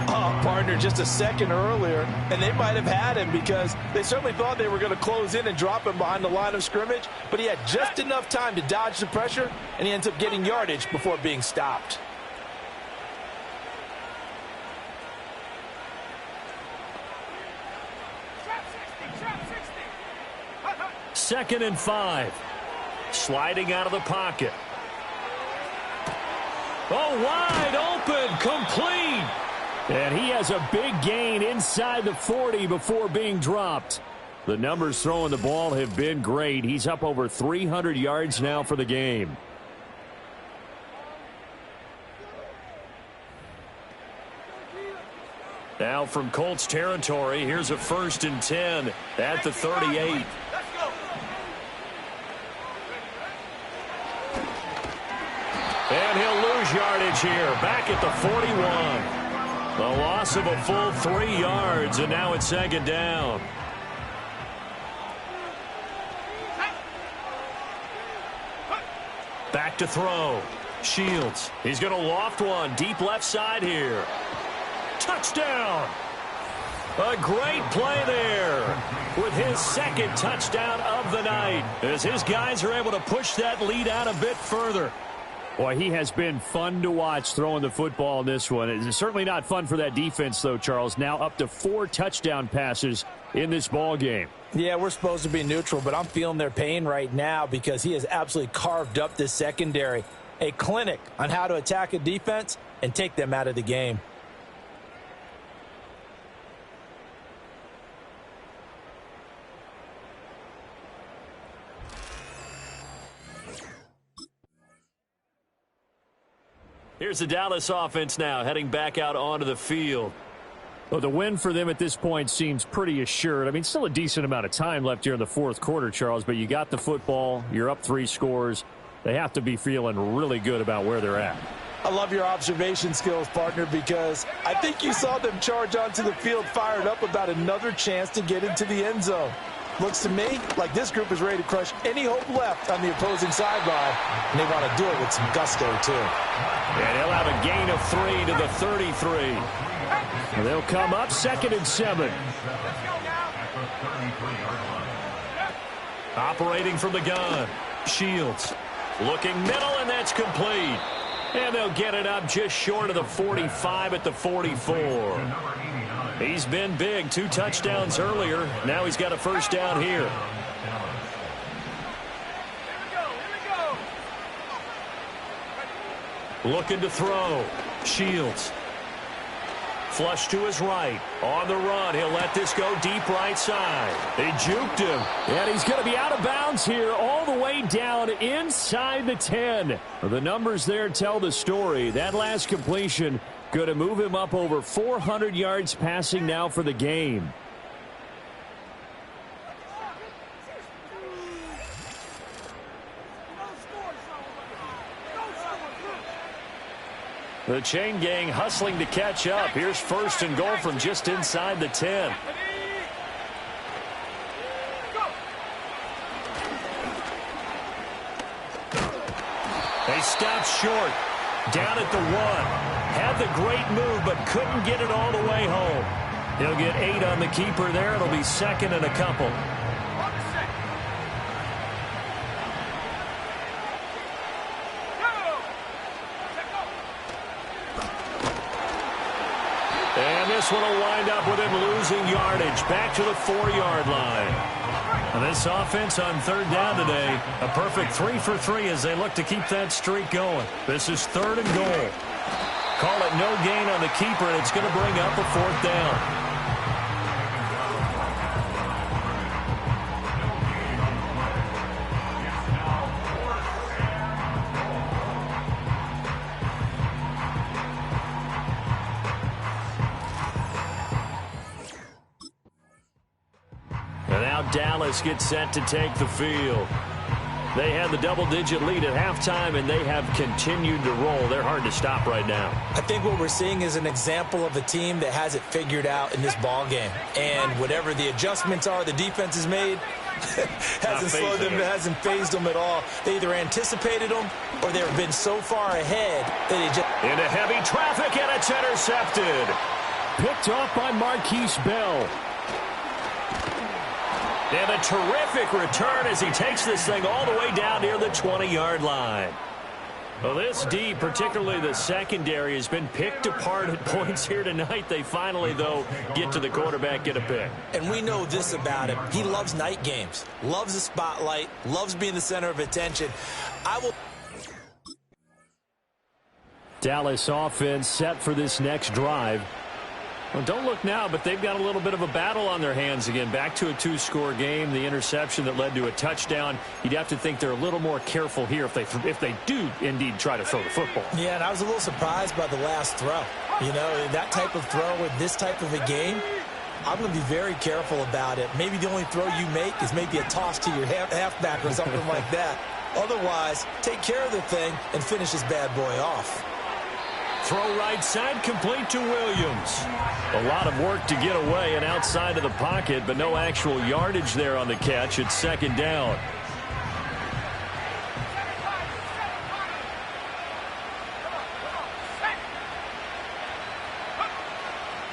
Oh, partner, just a second earlier, and they might have had him because they certainly thought they were going to close in and drop him behind the line of scrimmage, but he had just enough time to dodge the pressure, and he ends up getting yardage before being stopped. Second and 5. Sliding out of the pocket. Oh, wide open, complete. And he has a big gain inside the 40 before being dropped. The numbers throwing the ball have been great. He's up over 300 yards now for the game. Now from Colts territory, here's a 1st and 10 at the 38. And he'll lose yardage here, back at the 41. The loss of a full 3 yards, and now it's second down. Back to throw. Shields. He's going to loft one deep left side here. Touchdown. A great play there with his second touchdown of the night as his guys are able to push that lead out a bit further. Boy, he has been fun to watch throwing the football in this one. It's certainly not fun for that defense, though, Charles. Now up to 4 touchdown passes in this ball game. Yeah, we're supposed to be neutral, but I'm feeling their pain right now because he has absolutely carved up this secondary. A clinic on how to attack a defense and take them out of the game. Here's the Dallas offense now heading back out onto the field. Well, the win for them at this point seems pretty assured. I mean, still a decent amount of time left here in the fourth quarter, Charles, but you got the football. You're up 3 scores. They have to be feeling really good about where they're at. I love your observation skills, partner, because I think you saw them charge onto the field fired up about another chance to get into the end zone. Looks to me like this group is ready to crush any hope left on the opposing sideline, and they want to do it with some gusto, too. And he'll have a gain of 3 to the 33. And they'll come up 2nd and 7. Operating from the gun. Shields looking middle, and that's complete. And they'll get it up just short of the 45 at the 44. He's been big. 2 touchdowns earlier. Now he's got a first down here. Looking to throw. Shields. Flush to his right. On the run. He'll let this go deep right side. They juked him. And he's going to be out of bounds here all the way down inside the 10. The numbers there tell the story. That last completion going to move him up over 400 yards passing now for the game. The chain gang hustling to catch up. Here's 1st and goal from just inside the 10. They stopped short. Down at the 1. Had the great move, but couldn't get it all the way home. He'll get 8 on the keeper there. It'll be 2nd and a couple. And this one will wind up with him losing yardage back to the 4-yard line. And this offense on 3rd down today, a perfect 3 for 3 as they look to keep that streak going. This is 3rd and goal. Call it no gain on the keeper, and it's going to bring up a 4th down. Dallas gets set to take the field. They had the double-digit lead at halftime, and they have continued to roll. They're hard to stop right now. I think what we're seeing is an example of a team that has it figured out in this ball game. And whatever the adjustments are the defense has made hasn't slowed them, hasn't phased them at all. They either anticipated them or they've been so far ahead that they just... Into heavy traffic, and it's intercepted. Picked off by Marquise Bell. And a terrific return as he takes this thing all the way down near the 20-yard line. Well, this D, particularly the secondary, has been picked apart at points here tonight. They finally, though, get to the quarterback, get a pick. And we know this about him. He loves night games, loves the spotlight, loves being the center of attention. Dallas offense set for this next drive. Well, don't look now, but they've got a little bit of a battle on their hands again. Back to a two-score game. The interception that led to a touchdown. You'd have to think they're a little more careful here if they do indeed try to throw the football. Yeah, and I was a little surprised by the last throw. You know, that type of throw with this type of a game, I'm going to be very careful about it. Maybe the only throw you make is maybe a toss to your halfback or something like that. Otherwise, take care of the thing and finish this bad boy off. Throw right side, complete to Williams. A lot of work to get away and outside of the pocket, but no actual yardage there on the catch. It's second down.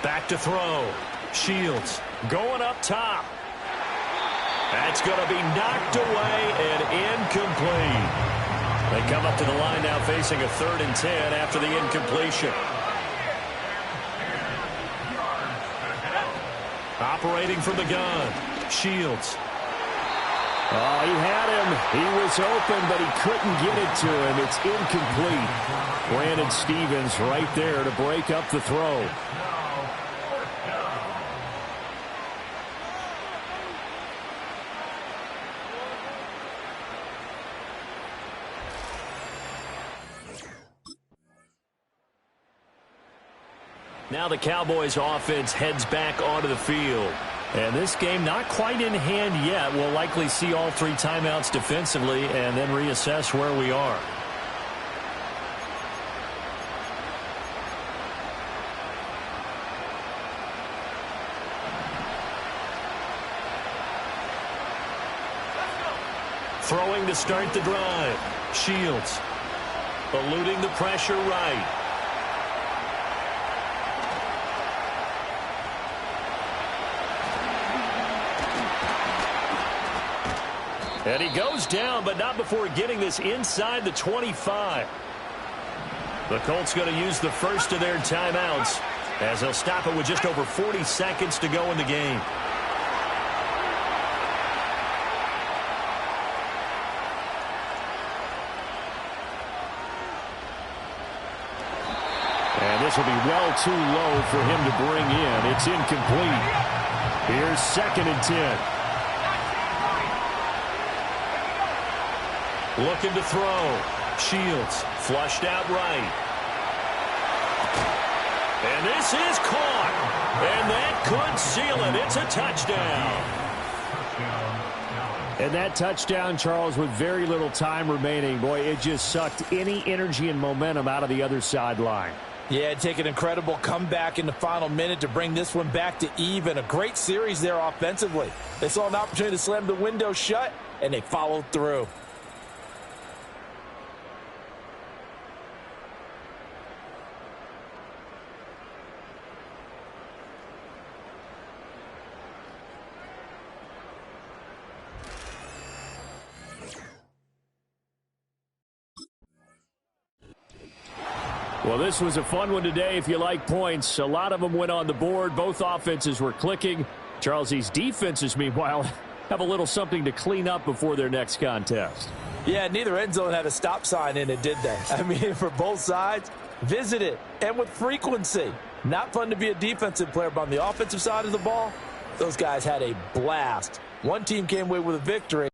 Back to throw. Shields going up top. That's going to be knocked away and incomplete. They come up to the line now facing a 3rd and 10 after the incompletion. Operating from the gun. Shields. Oh, he had him. He was open, but he couldn't get it to him. It's incomplete. Brandon Stevens right there to break up the throw. Now the Cowboys offense heads back onto the field. And this game not quite in hand yet. We'll likely see all 3 timeouts defensively and then reassess where we are. Throwing to start the drive. Shields eluding the pressure right. And he goes down, but not before getting this inside the 25. The Colts going to use the first of their timeouts as they'll stop it with just over 40 seconds to go in the game. And this will be well too low for him to bring in. It's incomplete. Here's 2nd and 10. Looking to throw. Shields flushed out right. And this is caught. And that could seal it. It's a touchdown. And that touchdown, Charles, with very little time remaining. Boy, it just sucked any energy and momentum out of the other sideline. Yeah, take an incredible comeback in the final minute to bring this one back to even. A great series there offensively. They saw an opportunity to slam the window shut, and they followed through. Well, this was a fun one today if you like points. A lot of them went on the board. Both offenses were clicking. Charles, these defenses, meanwhile, have a little something to clean up before their next contest. Yeah, neither end zone had a stop sign in it, did they? I mean, for both sides, visit it, and with frequency. Not fun to be a defensive player, but on the offensive side of the ball, those guys had a blast. One team came away with a victory.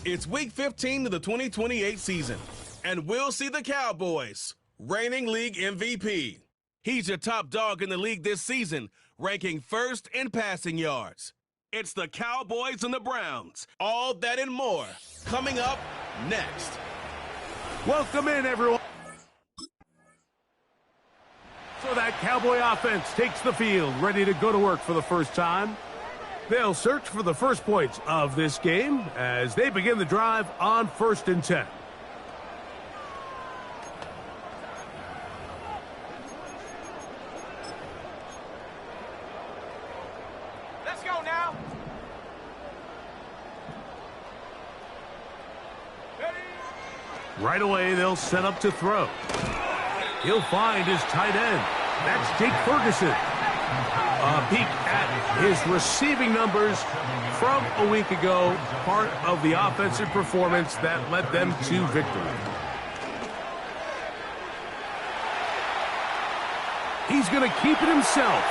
It's Week 15 of the 2028 season, and we'll see the Cowboys, reigning league MVP. He's your top dog in the league this season, ranking first in passing yards. It's the Cowboys and the Browns. All that and more coming up next. Welcome in, everyone. So that Cowboy offense takes the field, ready to go to work for the first time. They'll search for the first points of this game as they begin the drive on 1st and 10. Let's go now. Right away, they'll set up to throw. He'll find his tight end. That's Jake Ferguson. A peek at his receiving numbers from a week ago, part of the offensive performance that led them to victory. He's going to keep it himself.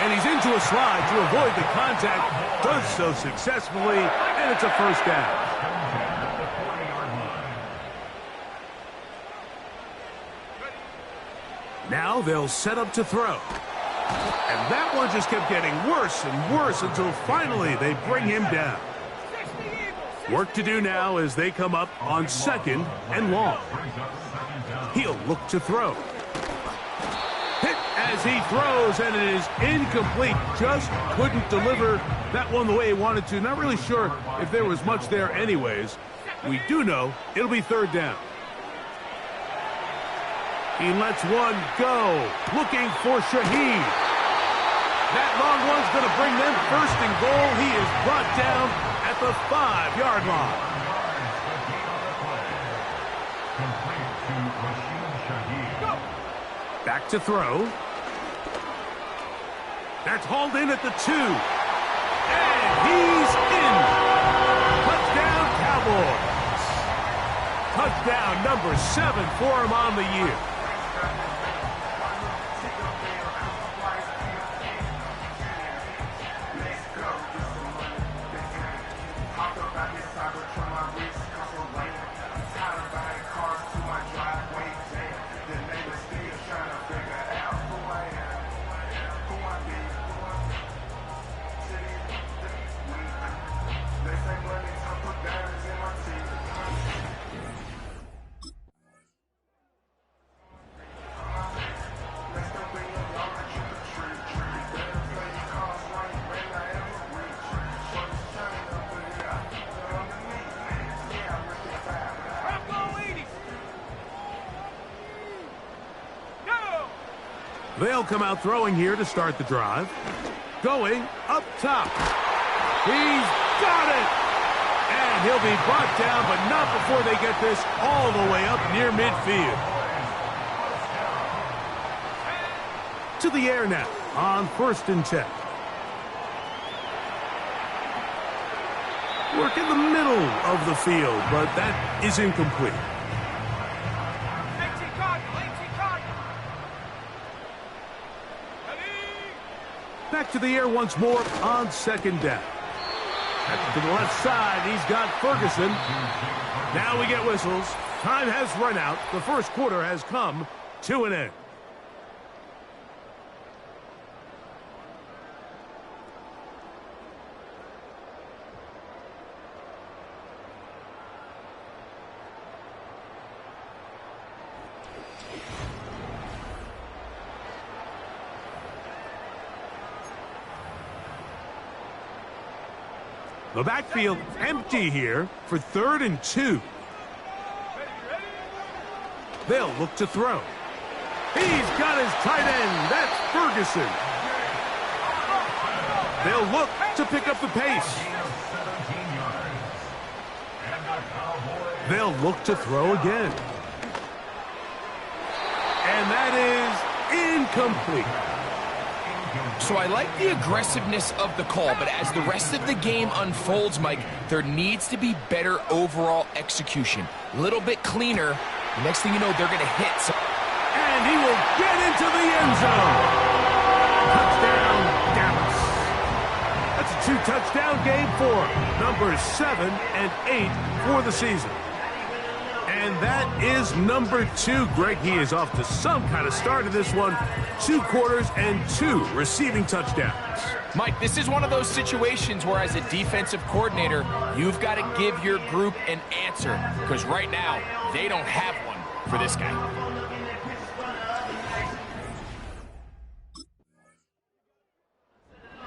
And he's into a slide to avoid the contact. Does so successfully, and it's a first down. Now they'll set up to throw. And that one just kept getting worse and worse until finally they bring him down. Work to do now as they come up on 2nd and long. He'll look to throw. Hit as he throws, and it is incomplete. Just couldn't deliver that one the way he wanted to. Not really sure if there was much there anyways. We do know it'll be 3rd down. He lets one go, looking for Shaheed. That long one's going to bring them 1st and goal. He is brought down at the 5-yard line. Back to throw. That's hauled in at the 2. And he's in. Touchdown, Cowboys. Touchdown number 7 for him on the year. They'll come out throwing here to start the drive. Going up top. He's got it! And he'll be brought down, but not before they get this all the way up near midfield. To the air now on 1st and 10. Work in the middle of the field, but that is incomplete. Back to the air once more on 2nd down. Back to the left side, he's got Ferguson. Now we get whistles. Time has run out. The first quarter has come to an end. The backfield empty here for 3rd and 2. They'll look to throw. He's got his tight end. That's Ferguson. They'll look to pick up the pace. They'll look to throw again. And that is incomplete. So I like the aggressiveness of the call, but as the rest of the game unfolds, Mike, there needs to be better overall execution. A little bit cleaner. The next thing you know, they're going to hit. And he will get into the end zone. Touchdown, Dallas. That's a touchdown game for numbers 7 and 8 for the season. And that is number 2. Greg, he is off to some kind of start in this one. 2 quarters and 2 receiving touchdowns. Mike, this is one of those situations where as a defensive coordinator, you've got to give your group an answer, because right now, they don't have one for this guy.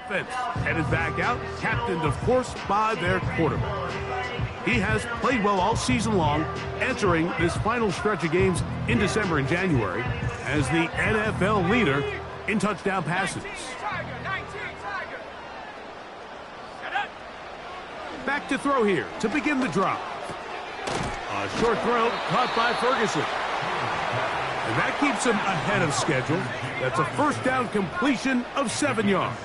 Offense headed back out, captained, of course, by their quarterback. He has played well all season long, entering this final stretch of games in December and January as the NFL leader in touchdown passes. Back to throw here to begin the drive. A short throw caught by Ferguson. And that keeps him ahead of schedule. That's a first down completion of 7 yards.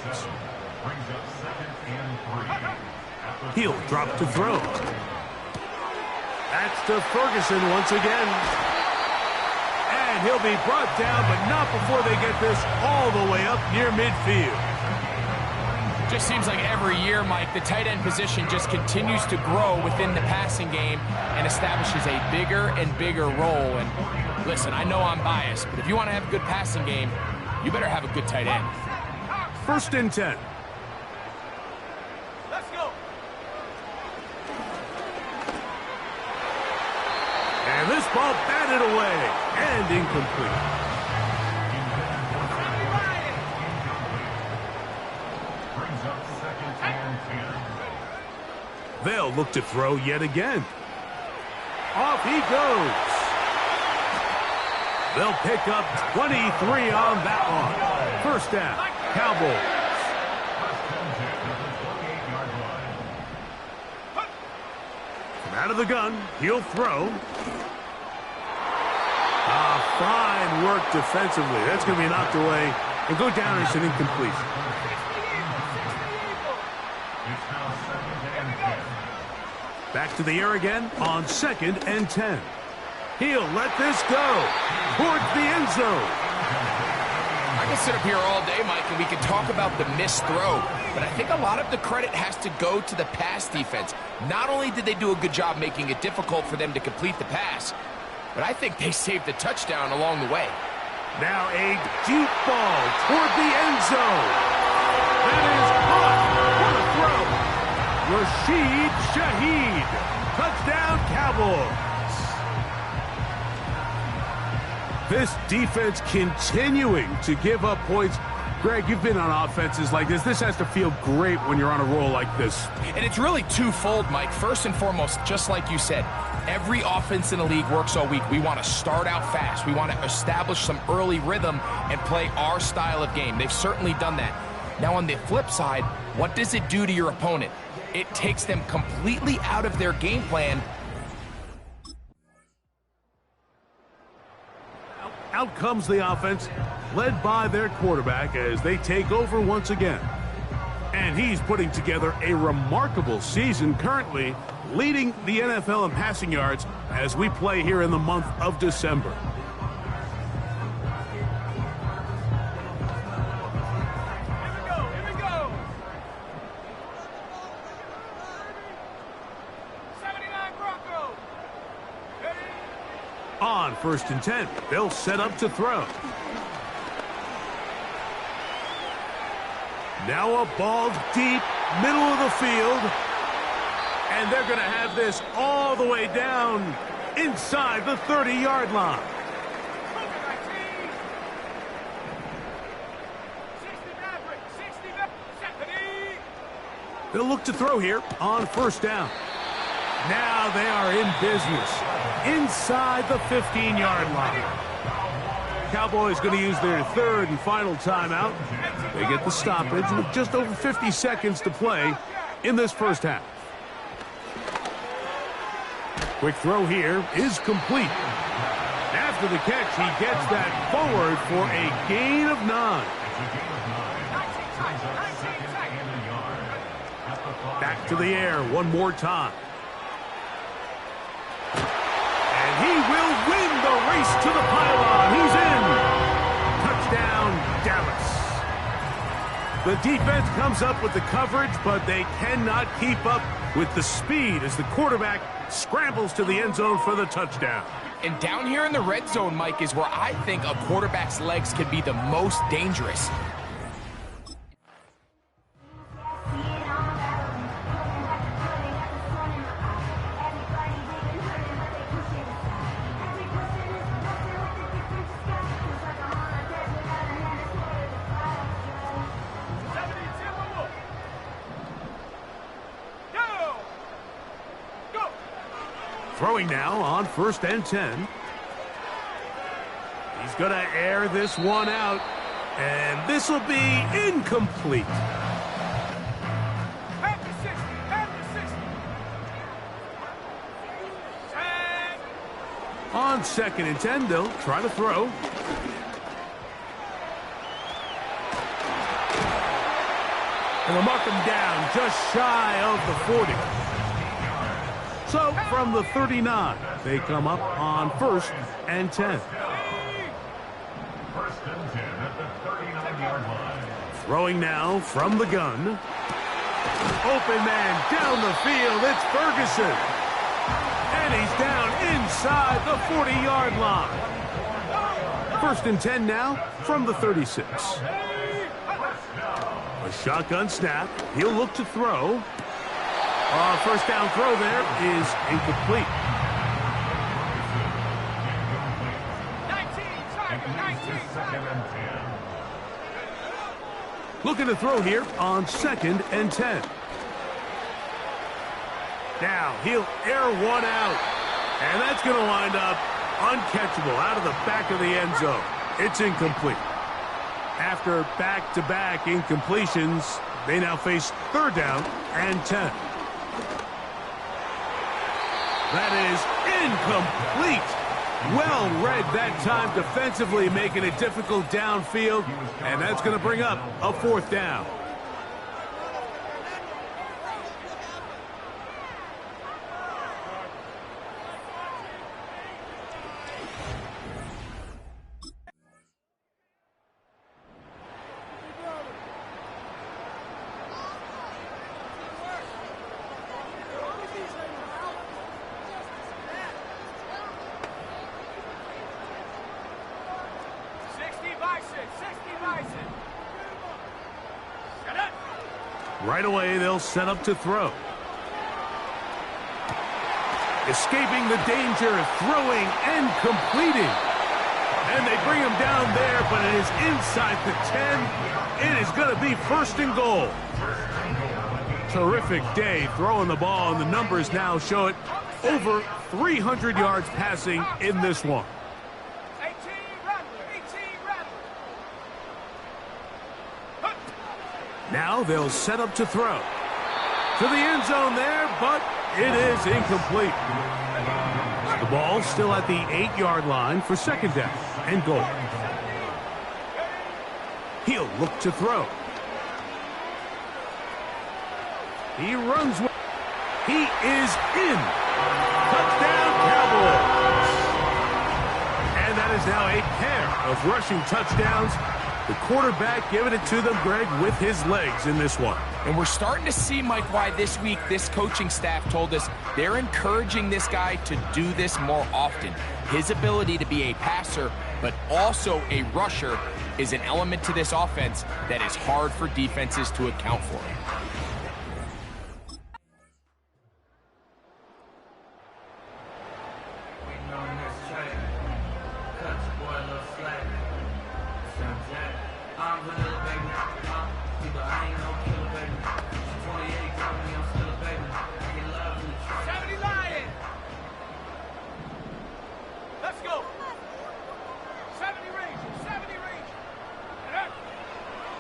He'll drop to throw. That's to Ferguson once again. And he'll be brought down, but not before they get this all the way up near midfield. Just seems like every year, Mike, the tight end position just continues to grow within the passing game and establishes a bigger and bigger role. And listen, I know I'm biased, but if you want to have a good passing game, you better have a good tight end. 1st and 10. Let's go. And this ball batted away and incomplete. They'll look to throw yet again. Off he goes. They'll pick up 23 on that one. First down, Cowboys. From out of the gun, he'll throw. Fine work defensively. That's going to be knocked away and go down as an incompletion. Back to the air again on 2nd and 10. He'll let this go towards the end zone. I can sit up here all day, Mike, and we can talk about the missed throw, but I think a lot of the credit has to go to the pass defense. Not only did they do a good job making it difficult for them to complete the pass, but I think they saved the touchdown along the way. Now a deep ball toward the end zone. That is caught. What a throw. Rashid Shaheed. Touchdown, Cowboys. This defense continuing to give up points. Greg, you've been on offenses like this. This has to feel great when you're on a roll like this. And it's really twofold, Mike. First and foremost, just like you said, every offense in the league works all week. We want to start out fast. We want to establish some early rhythm and play our style of game. They've certainly done that. Now, on the flip side, what does it do to your opponent? It takes them completely out of their game plan. Out comes the offense, led by their quarterback as they take over once again. And he's putting together a remarkable season, currently leading the NFL in passing yards as we play here in the month of December. Here we go. 79 Broncos. On 1st and 10, they'll set up to throw. Now a ball deep, middle of the field. And they're going to have this all the way down inside the 30-yard line. They'll look to throw here on 1st down. Now they are in business inside the 15-yard line. Cowboys going to use their 3rd and final timeout. They get the stoppage with just over 50 seconds to play in this first half. Quick throw here is complete. After the catch, he gets that forward for a gain of 9. Back to the air one more time. And he will win the race to the pylon. He's in. Touchdown, Dallas. The defense comes up with the coverage, but they cannot keep up with the speed as the quarterback scrambles to the end zone for the touchdown. And down here in the red zone, Mike, is where I think a quarterback's legs can be the most dangerous. Throwing now on 1st and 10. He's going to air this one out, and this will be incomplete. After 60, after 60. On 2nd and 10, they'll try to throw. And they'll mark him down just shy of the 40. So from the 39, they come up on 1st and 10. 1st and 10 at the 39-yard line. Throwing now from the gun. Open man down the field. It's Ferguson. And he's down inside the 40-yard line. 1st and 10 now from the 36. A shotgun snap. He'll look to throw. First down throw there is incomplete. 19. Looking to throw here on 2nd and 10. Now he'll air one out. And that's going to wind up uncatchable out of the back of the end zone. It's incomplete. After back-to-back incompletions, they now face 3rd down and 10. That is incomplete. Well read that time defensively, making it difficult downfield, and that's going to bring up a 4th down. Right away, they'll set up to throw. Escaping the danger, throwing and completing. And they bring him down there, but it is inside the 10. It is going to be 1st and goal. Terrific day throwing the ball, and the numbers now show it. Over 300 yards passing in this one. Now they'll set up to throw. To the end zone there, but it is incomplete. The ball still at the 8-yard line for 2nd down and goal. He'll look to throw. He runs. He is in. Touchdown, Cowboys. And that is now a pair of rushing touchdowns. The quarterback giving it to them, Greg, with his legs in this one. And we're starting to see, Mike, why this week this coaching staff told us they're encouraging this guy to do this more often. His ability to be a passer, but also a rusher, is an element to this offense that is hard for defenses to account for.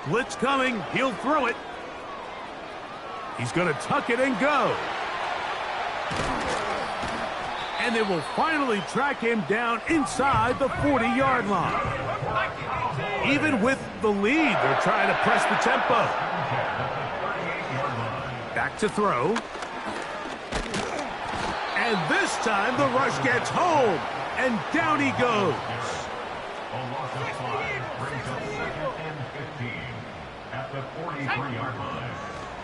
Blitz coming. He'll throw it. He's going to tuck it and go. And they will finally track him down inside the 40-yard line. Even with the lead, they're trying to press the tempo. Back to throw. And this time the rush gets home. And down he goes. at the 43-yard line.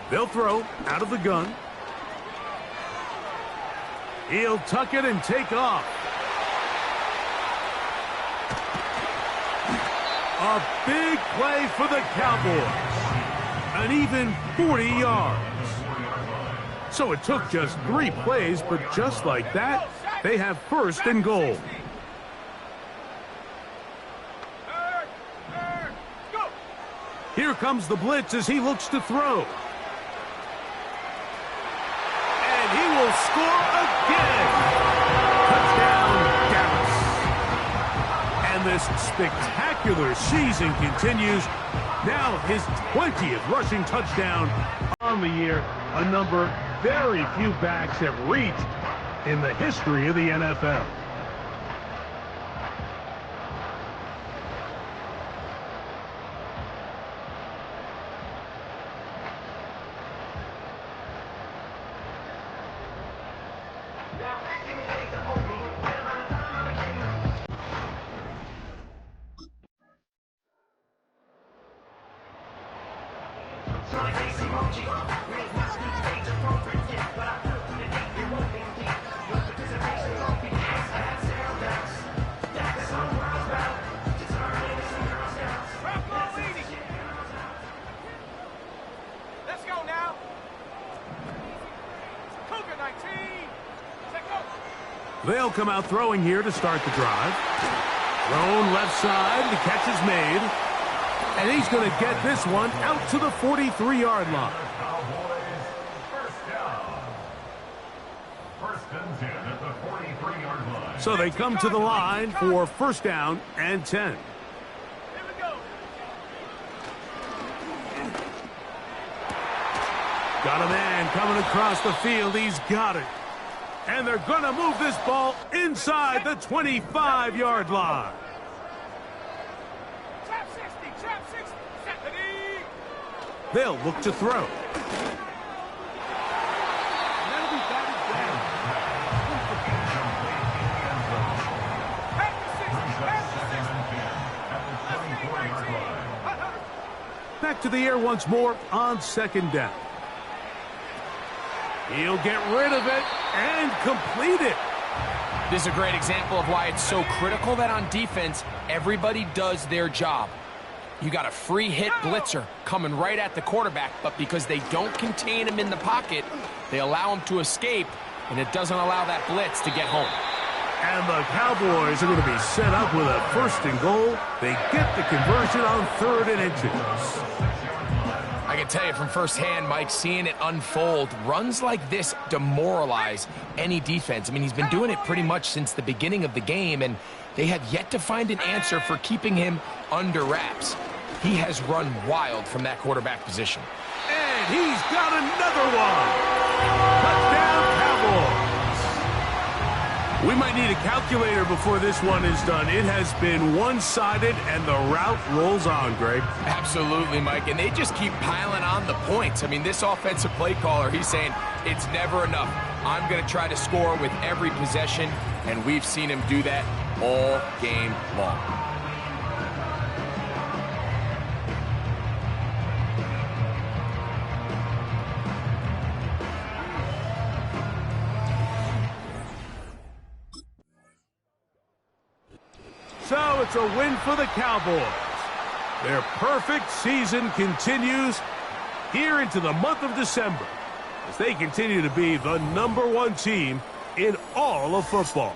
They'll throw out of the gun. He'll tuck it and take off. A big play for the Cowboys. An even 40 yards. So it took just 3 plays, but just like that, they have first and goal. Here comes the blitz as he looks to throw. And he will score again. Touchdown, Dallas. And this spectacular season continues. Now his 20th rushing touchdown on the year, a number very few backs have reached in the history of the NFL. They'll come out throwing here to start the drive. Thrown left side, the catch is made. And he's going to get this one out to the 43-yard line. First down. First and 10 at the 43-yard line. So they come to the line for first down and 10. Here we go. Got a man coming across the field. He's got it. And they're going to move this ball inside the 25-yard line. Trap 60, set the knee. They'll look to throw. Back to the air once more on second down. He'll get rid of it and complete it. This is a great example of why it's so critical that on defense, everybody does their job. You got a free hit blitzer coming right at the quarterback, but because they don't contain him in the pocket, they allow him to escape, and it doesn't allow that blitz to get home. And the Cowboys are going to be set up with a first and goal. They get the conversion on 3rd and inches. I can tell you from firsthand, Mike, seeing it unfold, runs like this demoralize any defense. I mean, he's been doing it pretty much since the beginning of the game, and they have yet to find an answer for keeping him under wraps. He has run wild from that quarterback position. And he's got another one. Touchdown, Cowboys. We might need a calculator before this one is done. It has been one-sided, and the route rolls on, Greg. Absolutely, Mike, and they just keep piling on the points. I mean, this offensive play caller, he's saying it's never enough. I'm going to try to score with every possession, and we've seen him do that all game long. So it's a win for the Cowboys. Their perfect season continues here into the month of December as they continue to be the #1 team in all of football.